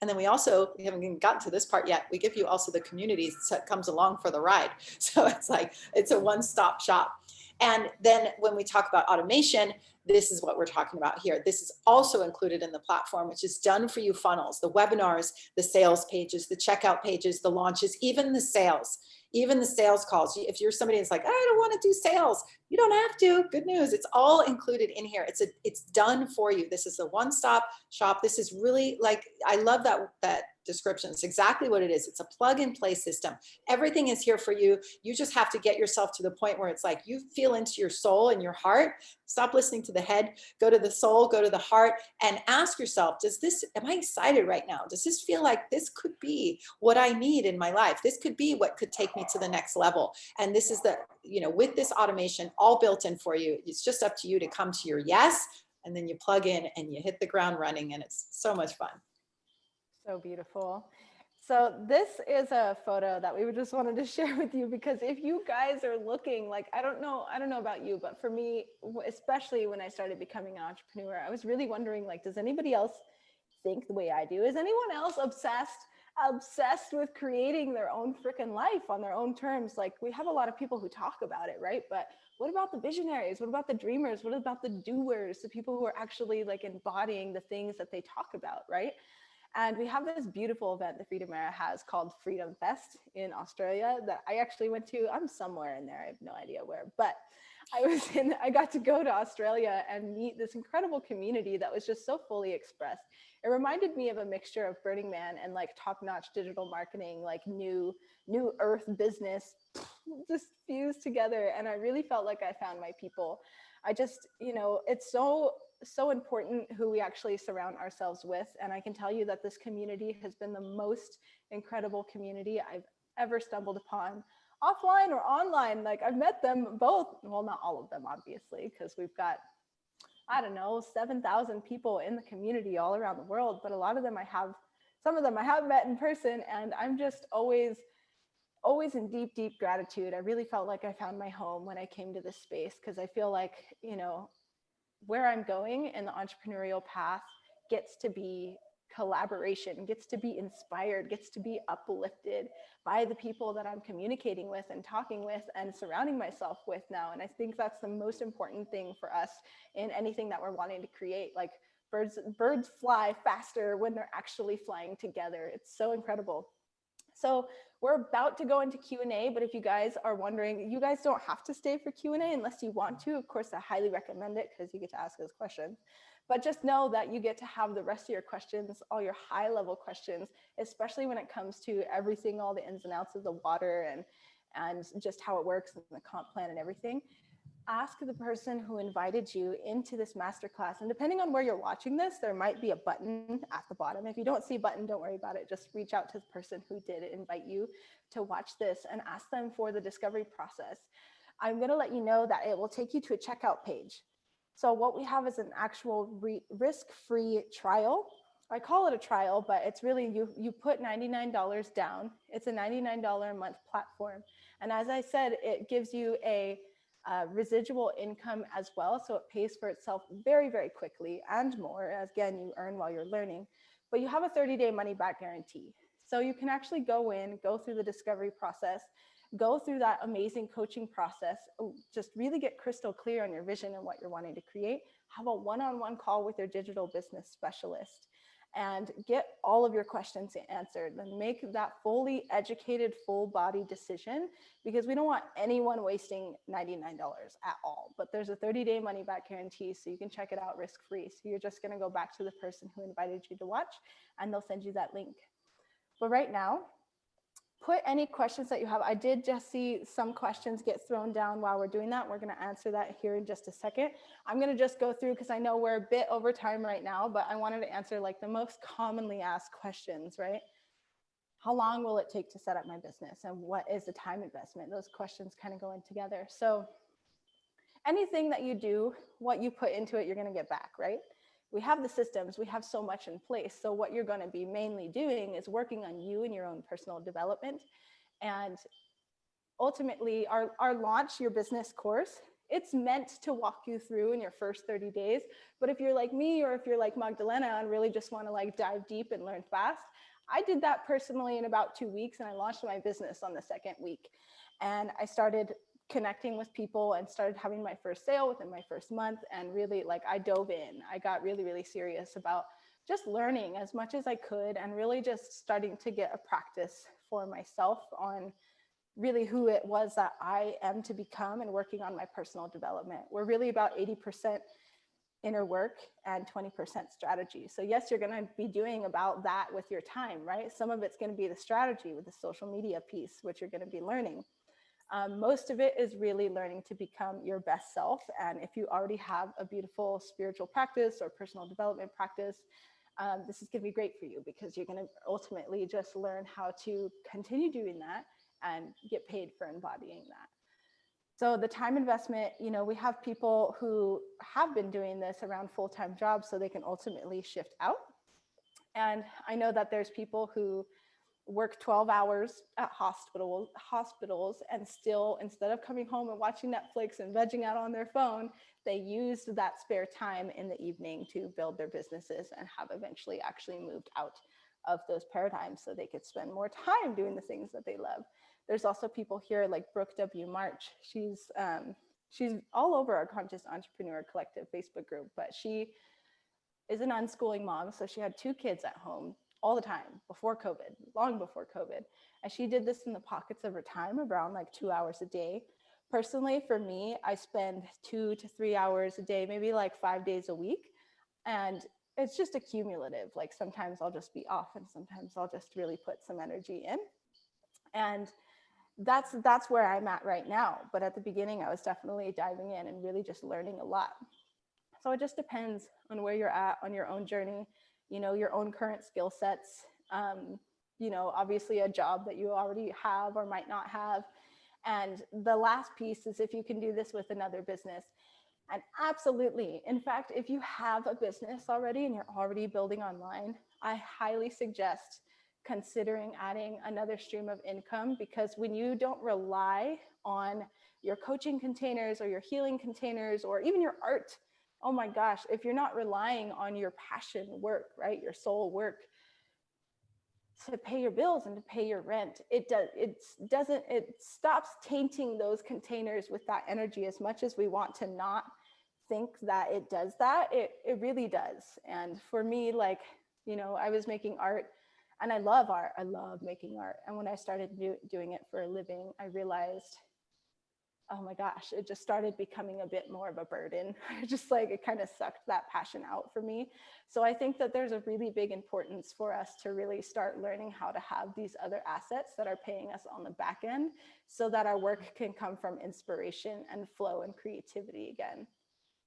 And then we haven't even gotten to this part yet. We give you also the community that comes along for the ride. So it's like, it's a one-stop shop. And then when we talk about automation, this is what we're talking about here. This is also included in the platform, which is done for you funnels, the webinars, the sales pages, the checkout pages, the launches, even the sales calls. If you're somebody that's like, I don't want to do sales, you don't have to. Good news. It's all included in here. It's done for you. This is a one-stop shop. This is really like, I love that description. It's exactly what it is. It's a plug and play system. Everything is here for you. You just have to get yourself to the point where it's like, you feel into your soul and your heart. Stop listening to the head, go to the soul, go to the heart, and ask yourself, am I excited right now? Does this feel like this could be what I need in my life? This could be what could take me to the next level. And this is with this automation all built in for you. It's just up to you to come to your yes, and then you plug in and you hit the ground running, and it's so much fun. So beautiful. So this is a photo that we just wanted to share with you, because if you guys are looking, like, I don't know about you, but for me, especially when I started becoming an entrepreneur, I was really wondering, like, does anybody else think the way I do? Is anyone else obsessed with creating their own freaking life on their own terms? Like, we have a lot of people who talk about it, right? But what about the visionaries? What about the dreamers? What about the doers? The people who are actually like embodying the things that they talk about, right? And we have this beautiful event the Freedom Era has called Freedom Fest in Australia that I actually went to. I'm somewhere in there. I have no idea where, but I got to go to Australia and meet this incredible community that was just so fully expressed. It reminded me of a mixture of Burning Man and like top-notch digital marketing, like new earth business just fused together. And I really felt like I found my people. I just, it's so important who we actually surround ourselves with. And I can tell you that this community has been the most incredible community I've ever stumbled upon, offline or online. Like I've met them both. Well, not all of them, obviously, because we've got, I don't know, 7,000 people in the community all around the world. But a lot of them some of them I have met in person, and I'm just always in deep, deep gratitude. I really felt like I found my home when I came to this space, because I feel like, where I'm going in the entrepreneurial path gets to be collaboration, gets to be inspired, gets to be uplifted by the people that I'm communicating with and talking with and surrounding myself with now. And I think that's the most important thing for us in anything that we're wanting to create. Like birds fly faster when they're actually flying together. It's so incredible. So we're about to go into Q&A, but if you guys are wondering, you guys don't have to stay for Q&A unless you want to. Of course, I highly recommend it because you get to ask us questions. But just know that you get to have the rest of your questions, all your high-level questions, especially when it comes to everything, all the ins and outs of the water and just how it works and the comp plan and everything. Ask the person who invited you into this masterclass. And depending on where you're watching this, there might be a button at the bottom. If you don't see a button, don't worry about it. Just reach out to the person who did invite you to watch this and ask them for the discovery process. I'm going to let you know that it will take you to a checkout page. So what we have is an actual risk-free trial. I call it a trial, but it's really, you put $99 down. It's a $99 a month platform. And as I said, it gives you a residual income as well. So it pays for itself very, very quickly and more. Again, you earn while you're learning, but you have a 30-day money back guarantee. So you can actually go through the discovery process, go through that amazing coaching process, just really get crystal clear on your vision and what you're wanting to create, have a one-on-one call with your digital business specialist, and get all of your questions answered and make that fully educated, full body decision, because we don't want anyone wasting $99 at all. But there's a 30-day money back guarantee, so you can check it out risk-free. So you're just going to go back to the person who invited you to watch, and they'll send you that link. But right now, put any questions that you have. I did just see some questions get thrown down while we're doing that. We're going to answer that here in just a second. I'm going to just go through, because I know we're a bit over time right now, but I wanted to answer like the most commonly asked questions, right? How long will it take to set up my business? And what is the time investment? Those questions kind of go in together. So anything that you do, what you put into it, you're going to get back, right? We have the systems, we have so much in place. So what you're going to be mainly doing is working on you and your own personal development. And ultimately, our Launch Your Business course, it's meant to walk you through in your first 30 days. But if you're like me, or if you're like Magdalena and really just want to like dive deep and learn fast, I did that personally in about 2 weeks, and I launched my business on the second week. And I started connecting with people and started having my first sale within my first month. And really, like, I dove in. I got really, really serious about just learning as much as I could, and really just starting to get a practice for myself on really who it was that I am to become, and working on my personal development. We're really about 80% inner work and 20% strategy. So yes, you're going to be doing about that with your time, right? Some of it's going to be the strategy with the social media piece, which you're going to be learning. Most of it is really learning to become your best self. And if you already have a beautiful spiritual practice or personal development practice, this is going to be great for you, because you're going to ultimately just learn how to continue doing that and get paid for embodying that. So the time investment, we have people who have been doing this around full-time jobs so they can ultimately shift out. And I know that there's people who work 12 hours at hospitals and still, instead of coming home and watching Netflix and vegging out on their phone, they used that spare time in the evening to build their businesses and have eventually actually moved out of those paradigms so they could spend more time doing the things that they love. There's also people here like Brooke W. March. She's all over our Conscious Entrepreneur Collective Facebook group, but she is an unschooling mom. So she had 2 kids at home all the time before COVID, long before COVID. And she did this in the pockets of her time, around like 2 hours a day. Personally, for me, I spend 2 to 3 hours a day, maybe like 5 days a week. And it's just a cumulative. Like sometimes I'll just be off and sometimes I'll just really put some energy in. And that's where I'm at right now. But at the beginning, I was definitely diving in and really just learning a lot. So it just depends on where you're at on your own journey, you know, your own current skill sets, you know, obviously a job that you already have or might not have. And the last piece is if you can do this with another business. And absolutely, in fact, if you have a business already and you're already building online, I highly suggest considering adding another stream of income, because when you don't rely on your coaching containers or your healing containers or even your art, oh my gosh, if you're not relying on your passion work, right, your soul work to pay your bills and to pay your rent, it stops tainting those containers with that energy. As much as we want to not think that it does that, it really does. And for me, like, you know, I was making art and I love art. I love making art. And when I started doing it for a living, I realized, oh my gosh, it just started becoming a bit more of a burden. Just like it kind of sucked that passion out for me. So I think that there's a really big importance for us to really start learning how to have these other assets that are paying us on the back end so that our work can come from inspiration and flow and creativity again.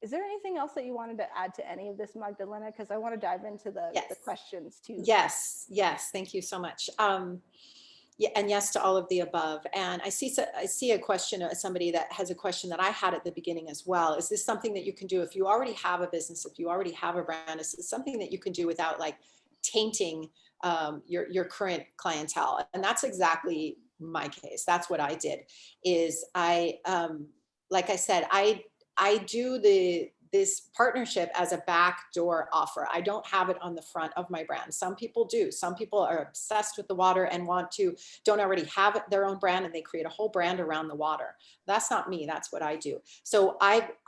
Is there anything else that you wanted to add to any of this, Magdalena? Because I want to dive into the questions too. Yes. Thank you so much. Yeah, and yes to all of the above. And I see a question, somebody that has a question that I had at the beginning as well. Is this something that you can do if you already have a business, if you already have a brand? Is this something that you can do without like tainting your current clientele? And that's exactly my case. That's what I did. Is like I said, I do this partnership as a backdoor offer. I don't have it on the front of my brand. Some people do. Some people are obsessed with the water and don't already have their own brand, and they create a whole brand around the water. That's not me. That's what I do. So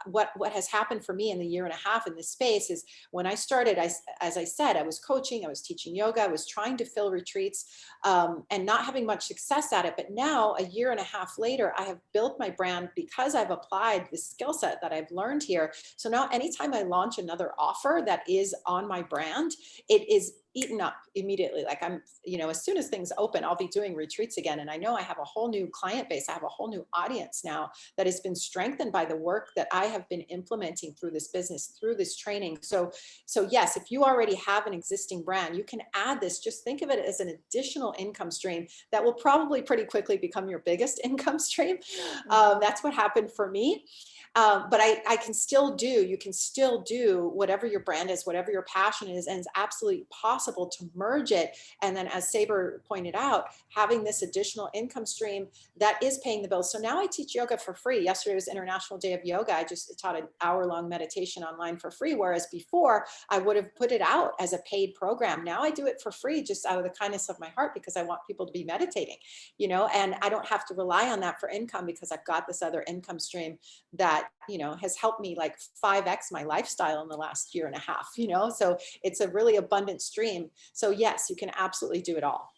what has happened for me in the year and a half in this space is when I started, as I said, I was coaching, I was teaching yoga, I was trying to fill retreats and not having much success at it. But now a year and a half later, I have built my brand because I've applied the skill set that I've learned here. So now anytime I launch another offer that is on my brand, it is eaten up immediately. Like I'm, you know, as soon as things open, I'll be doing retreats again. And I know I have a whole new client base. I have a whole new audience now that has been strengthened by the work that I have been implementing through this business, through this training. So yes, if you already have an existing brand, you can add this. Just think of it as an additional income stream that will probably pretty quickly become your biggest income stream. That's what happened for me. But you can still do whatever your brand is, whatever your passion is, and it's absolutely possible to merge it. And then as Sabre pointed out, having this additional income stream that is paying the bills. So now I teach yoga for free. Yesterday was International Day of Yoga. I just taught an hour-long meditation online for free. Whereas before I would have put it out as a paid program. Now I do it for free, just out of the kindness of my heart, because I want people to be meditating, you know, and I don't have to rely on that for income because I've got this other income stream that, you know, has helped me like 5x my lifestyle in the last year and a half, you know, so it's a really abundant stream. So yes, you can absolutely do it all.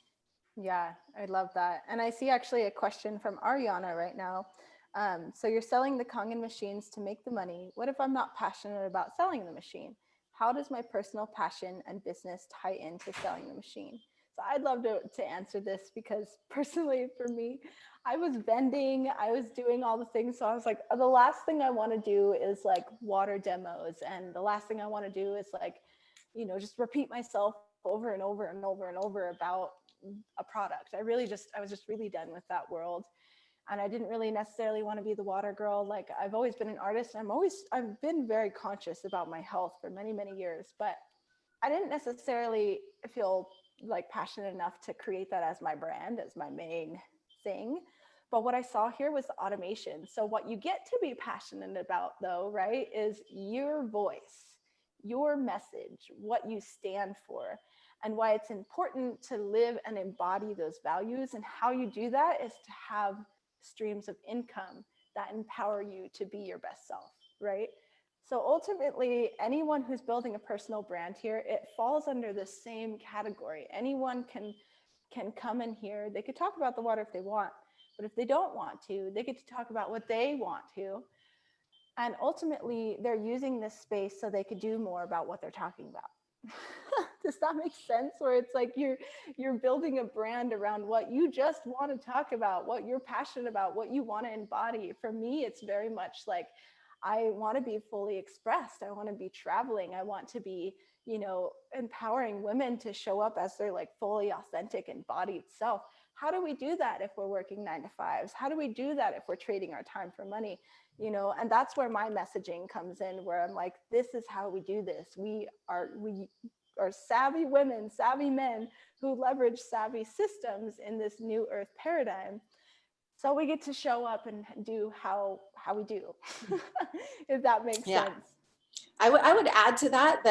Yeah, I love that. And I see actually a question from Ariana right now. So you're selling the Kangen machines to make the money. What if I'm not passionate about selling the machine? How does my personal passion and business tie into selling the machine? So I'd love to answer this, because personally for me, I was vending, I was doing all the things. So I was like, the last thing I want to do is like water demos. And the last thing I want to do is like, you know, just repeat myself over and over and over and over about a product. I was just really done with that world. And I didn't really necessarily want to be the water girl. Like I've always been an artist, and I've been very conscious about my health for many, many years, but I didn't necessarily feel like passionate enough to create that as my brand, as my main thing. But what I saw here was the automation. So what you get to be passionate about though, right, is your voice, your message, what you stand for, and why it's important to live and embody those values. And how you do that is to have streams of income that empower you to be your best self, right? So ultimately, anyone who's building a personal brand here, it falls under the same category. Anyone can come in here. They could talk about the water if they want, But if they don't want to, they get to talk about what they want to. And ultimately, they're using this space so they could do more about what they're talking about. Does that make sense? Where it's like you're building a brand around what you just want to talk about, what you're passionate about, what you want to embody. For me, it's very much like I want to be fully expressed. I want to be traveling. I want to be, empowering women to show up as their like fully authentic embodied self. How do we do that if we're working 9 to 5s? How do we do that if we're trading our time for money? And that's where my messaging comes in, where I'm like, this is how we do this. We are savvy women, savvy men who leverage savvy systems in this new earth paradigm. So we get to show up and do how we do, if that makes sense. I would add to that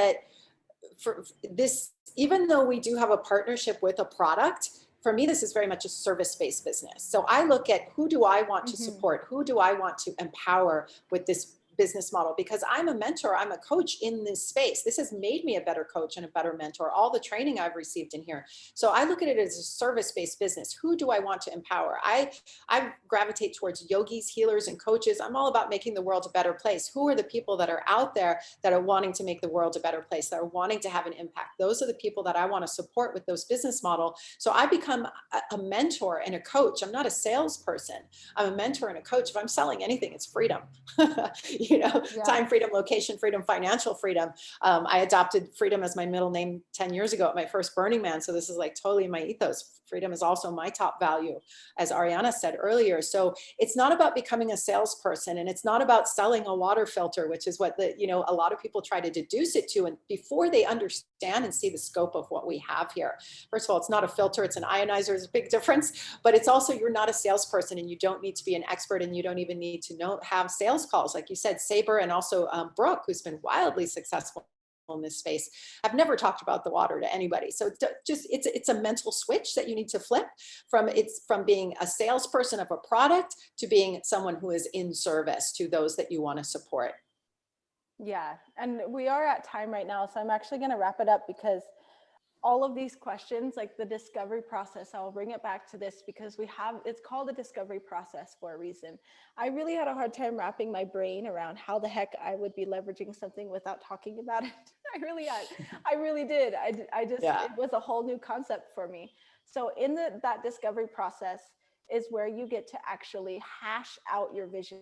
for this, even though we do have a partnership with a product, for me, this is very much a service-based business. So I look at who do I want to support? Who do I want to empower with this business model? Because I'm a mentor, I'm a coach in this space. This has made me a better coach and a better mentor, all the training I've received in here. So I look at it as a service-based business. Who do I want to empower? I gravitate towards yogis, healers, and coaches. I'm all about making the world a better place. Who are the people that are out there that are wanting to make the world a better place, that are wanting to have an impact? Those are the people that I want to support with those business model. So I become a mentor and a coach. I'm not a salesperson. I'm a mentor and a coach. If I'm selling anything, it's freedom. Time freedom, location freedom, financial freedom. I adopted freedom as my middle name 10 years ago at my first Burning Man. So this is like totally my ethos. Freedom is also my top value, as Ariana said earlier. So it's not about becoming a salesperson, and it's not about selling a water filter, which is what a lot of people try to deduce it to. And before they understand and see the scope of what we have here, first of all, it's not a filter, it's an ionizer. There's a big difference, but it's also, you're not a salesperson, and you don't need to be an expert, and you don't even need to have sales calls. Like you said, Sabre and also Brooke, who's been wildly successful in this space, I've never talked about the water to anybody. So it's a mental switch that you need to flip from being a salesperson of a product to being someone who is in service to those that you want to support. Yeah. And we are at time right now, so I'm actually going to wrap it up, because all of these questions, like the discovery process, I'll bring it back to this because it's called the discovery process for a reason. I really had a hard time wrapping my brain around how the heck I would be leveraging something without talking about it. I really did. It was a whole new concept for me. So in that discovery process is where you get to actually hash out your vision,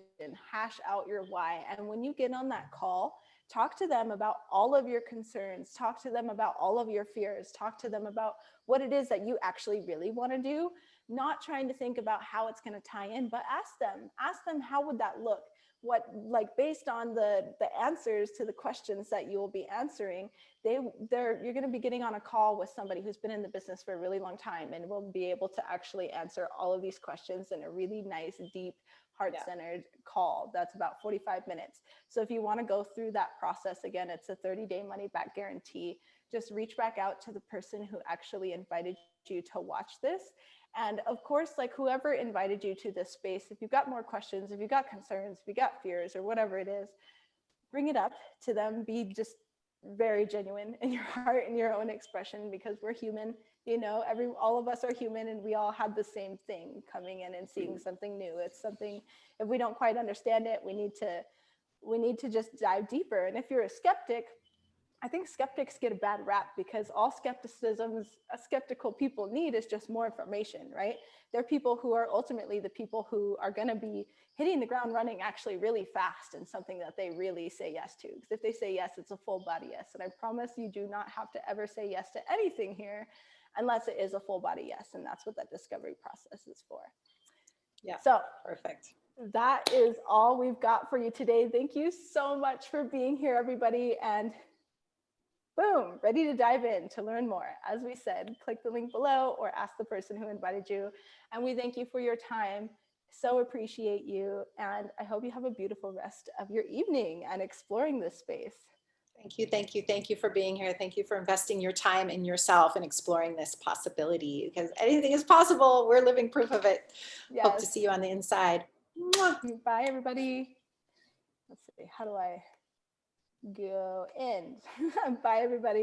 hash out your why. And when you get on that call, talk to them about all of your concerns, talk to them about all of your fears, talk to them about what it is that you actually really want to do, not trying to think about how it's going to tie in, but ask them, how would that look? Based on the answers to the questions that you will be answering, you're going to be getting on a call with somebody who's been in the business for a really long time and will be able to actually answer all of these questions in a really nice, deep, heart-centered call that's about 45 minutes. So if you want to go through that process, again, it's a 30-day money-back guarantee. Just reach back out to the person who actually invited you to watch this. And of course, like whoever invited you to this space, if you've got more questions, if you've got concerns, if you got fears or whatever it is, bring it up to them. Be just very genuine in your heart and your own expression, because we're human. All of us are human, and we all have the same thing coming in and seeing something new. It's something, if we don't quite understand it, we need to just dive deeper. And if you're a skeptic, I think skeptics get a bad rap because all skeptical people need is just more information, right? They're people who are ultimately the people who are going to be hitting the ground running actually really fast in something that they really say yes to. Because if they say yes, it's a full body yes. And I promise you do not have to ever say yes to anything here unless it is a full body yes. And that's what that discovery process is for. Yeah. So perfect. That is all we've got for you today. Thank you so much for being here, everybody. And boom, ready to dive in to learn more. As we said, click the link below or ask the person who invited you. And we thank you for your time. So appreciate you. And I hope you have a beautiful rest of your evening and exploring this space. Thank you. Thank you. Thank you for being here. Thank you for investing your time in yourself and exploring this possibility, because anything is possible. We're living proof of it. Yes. Hope to see you on the inside. Mwah. Bye, everybody. Let's see. How do I go end? Bye, everybody.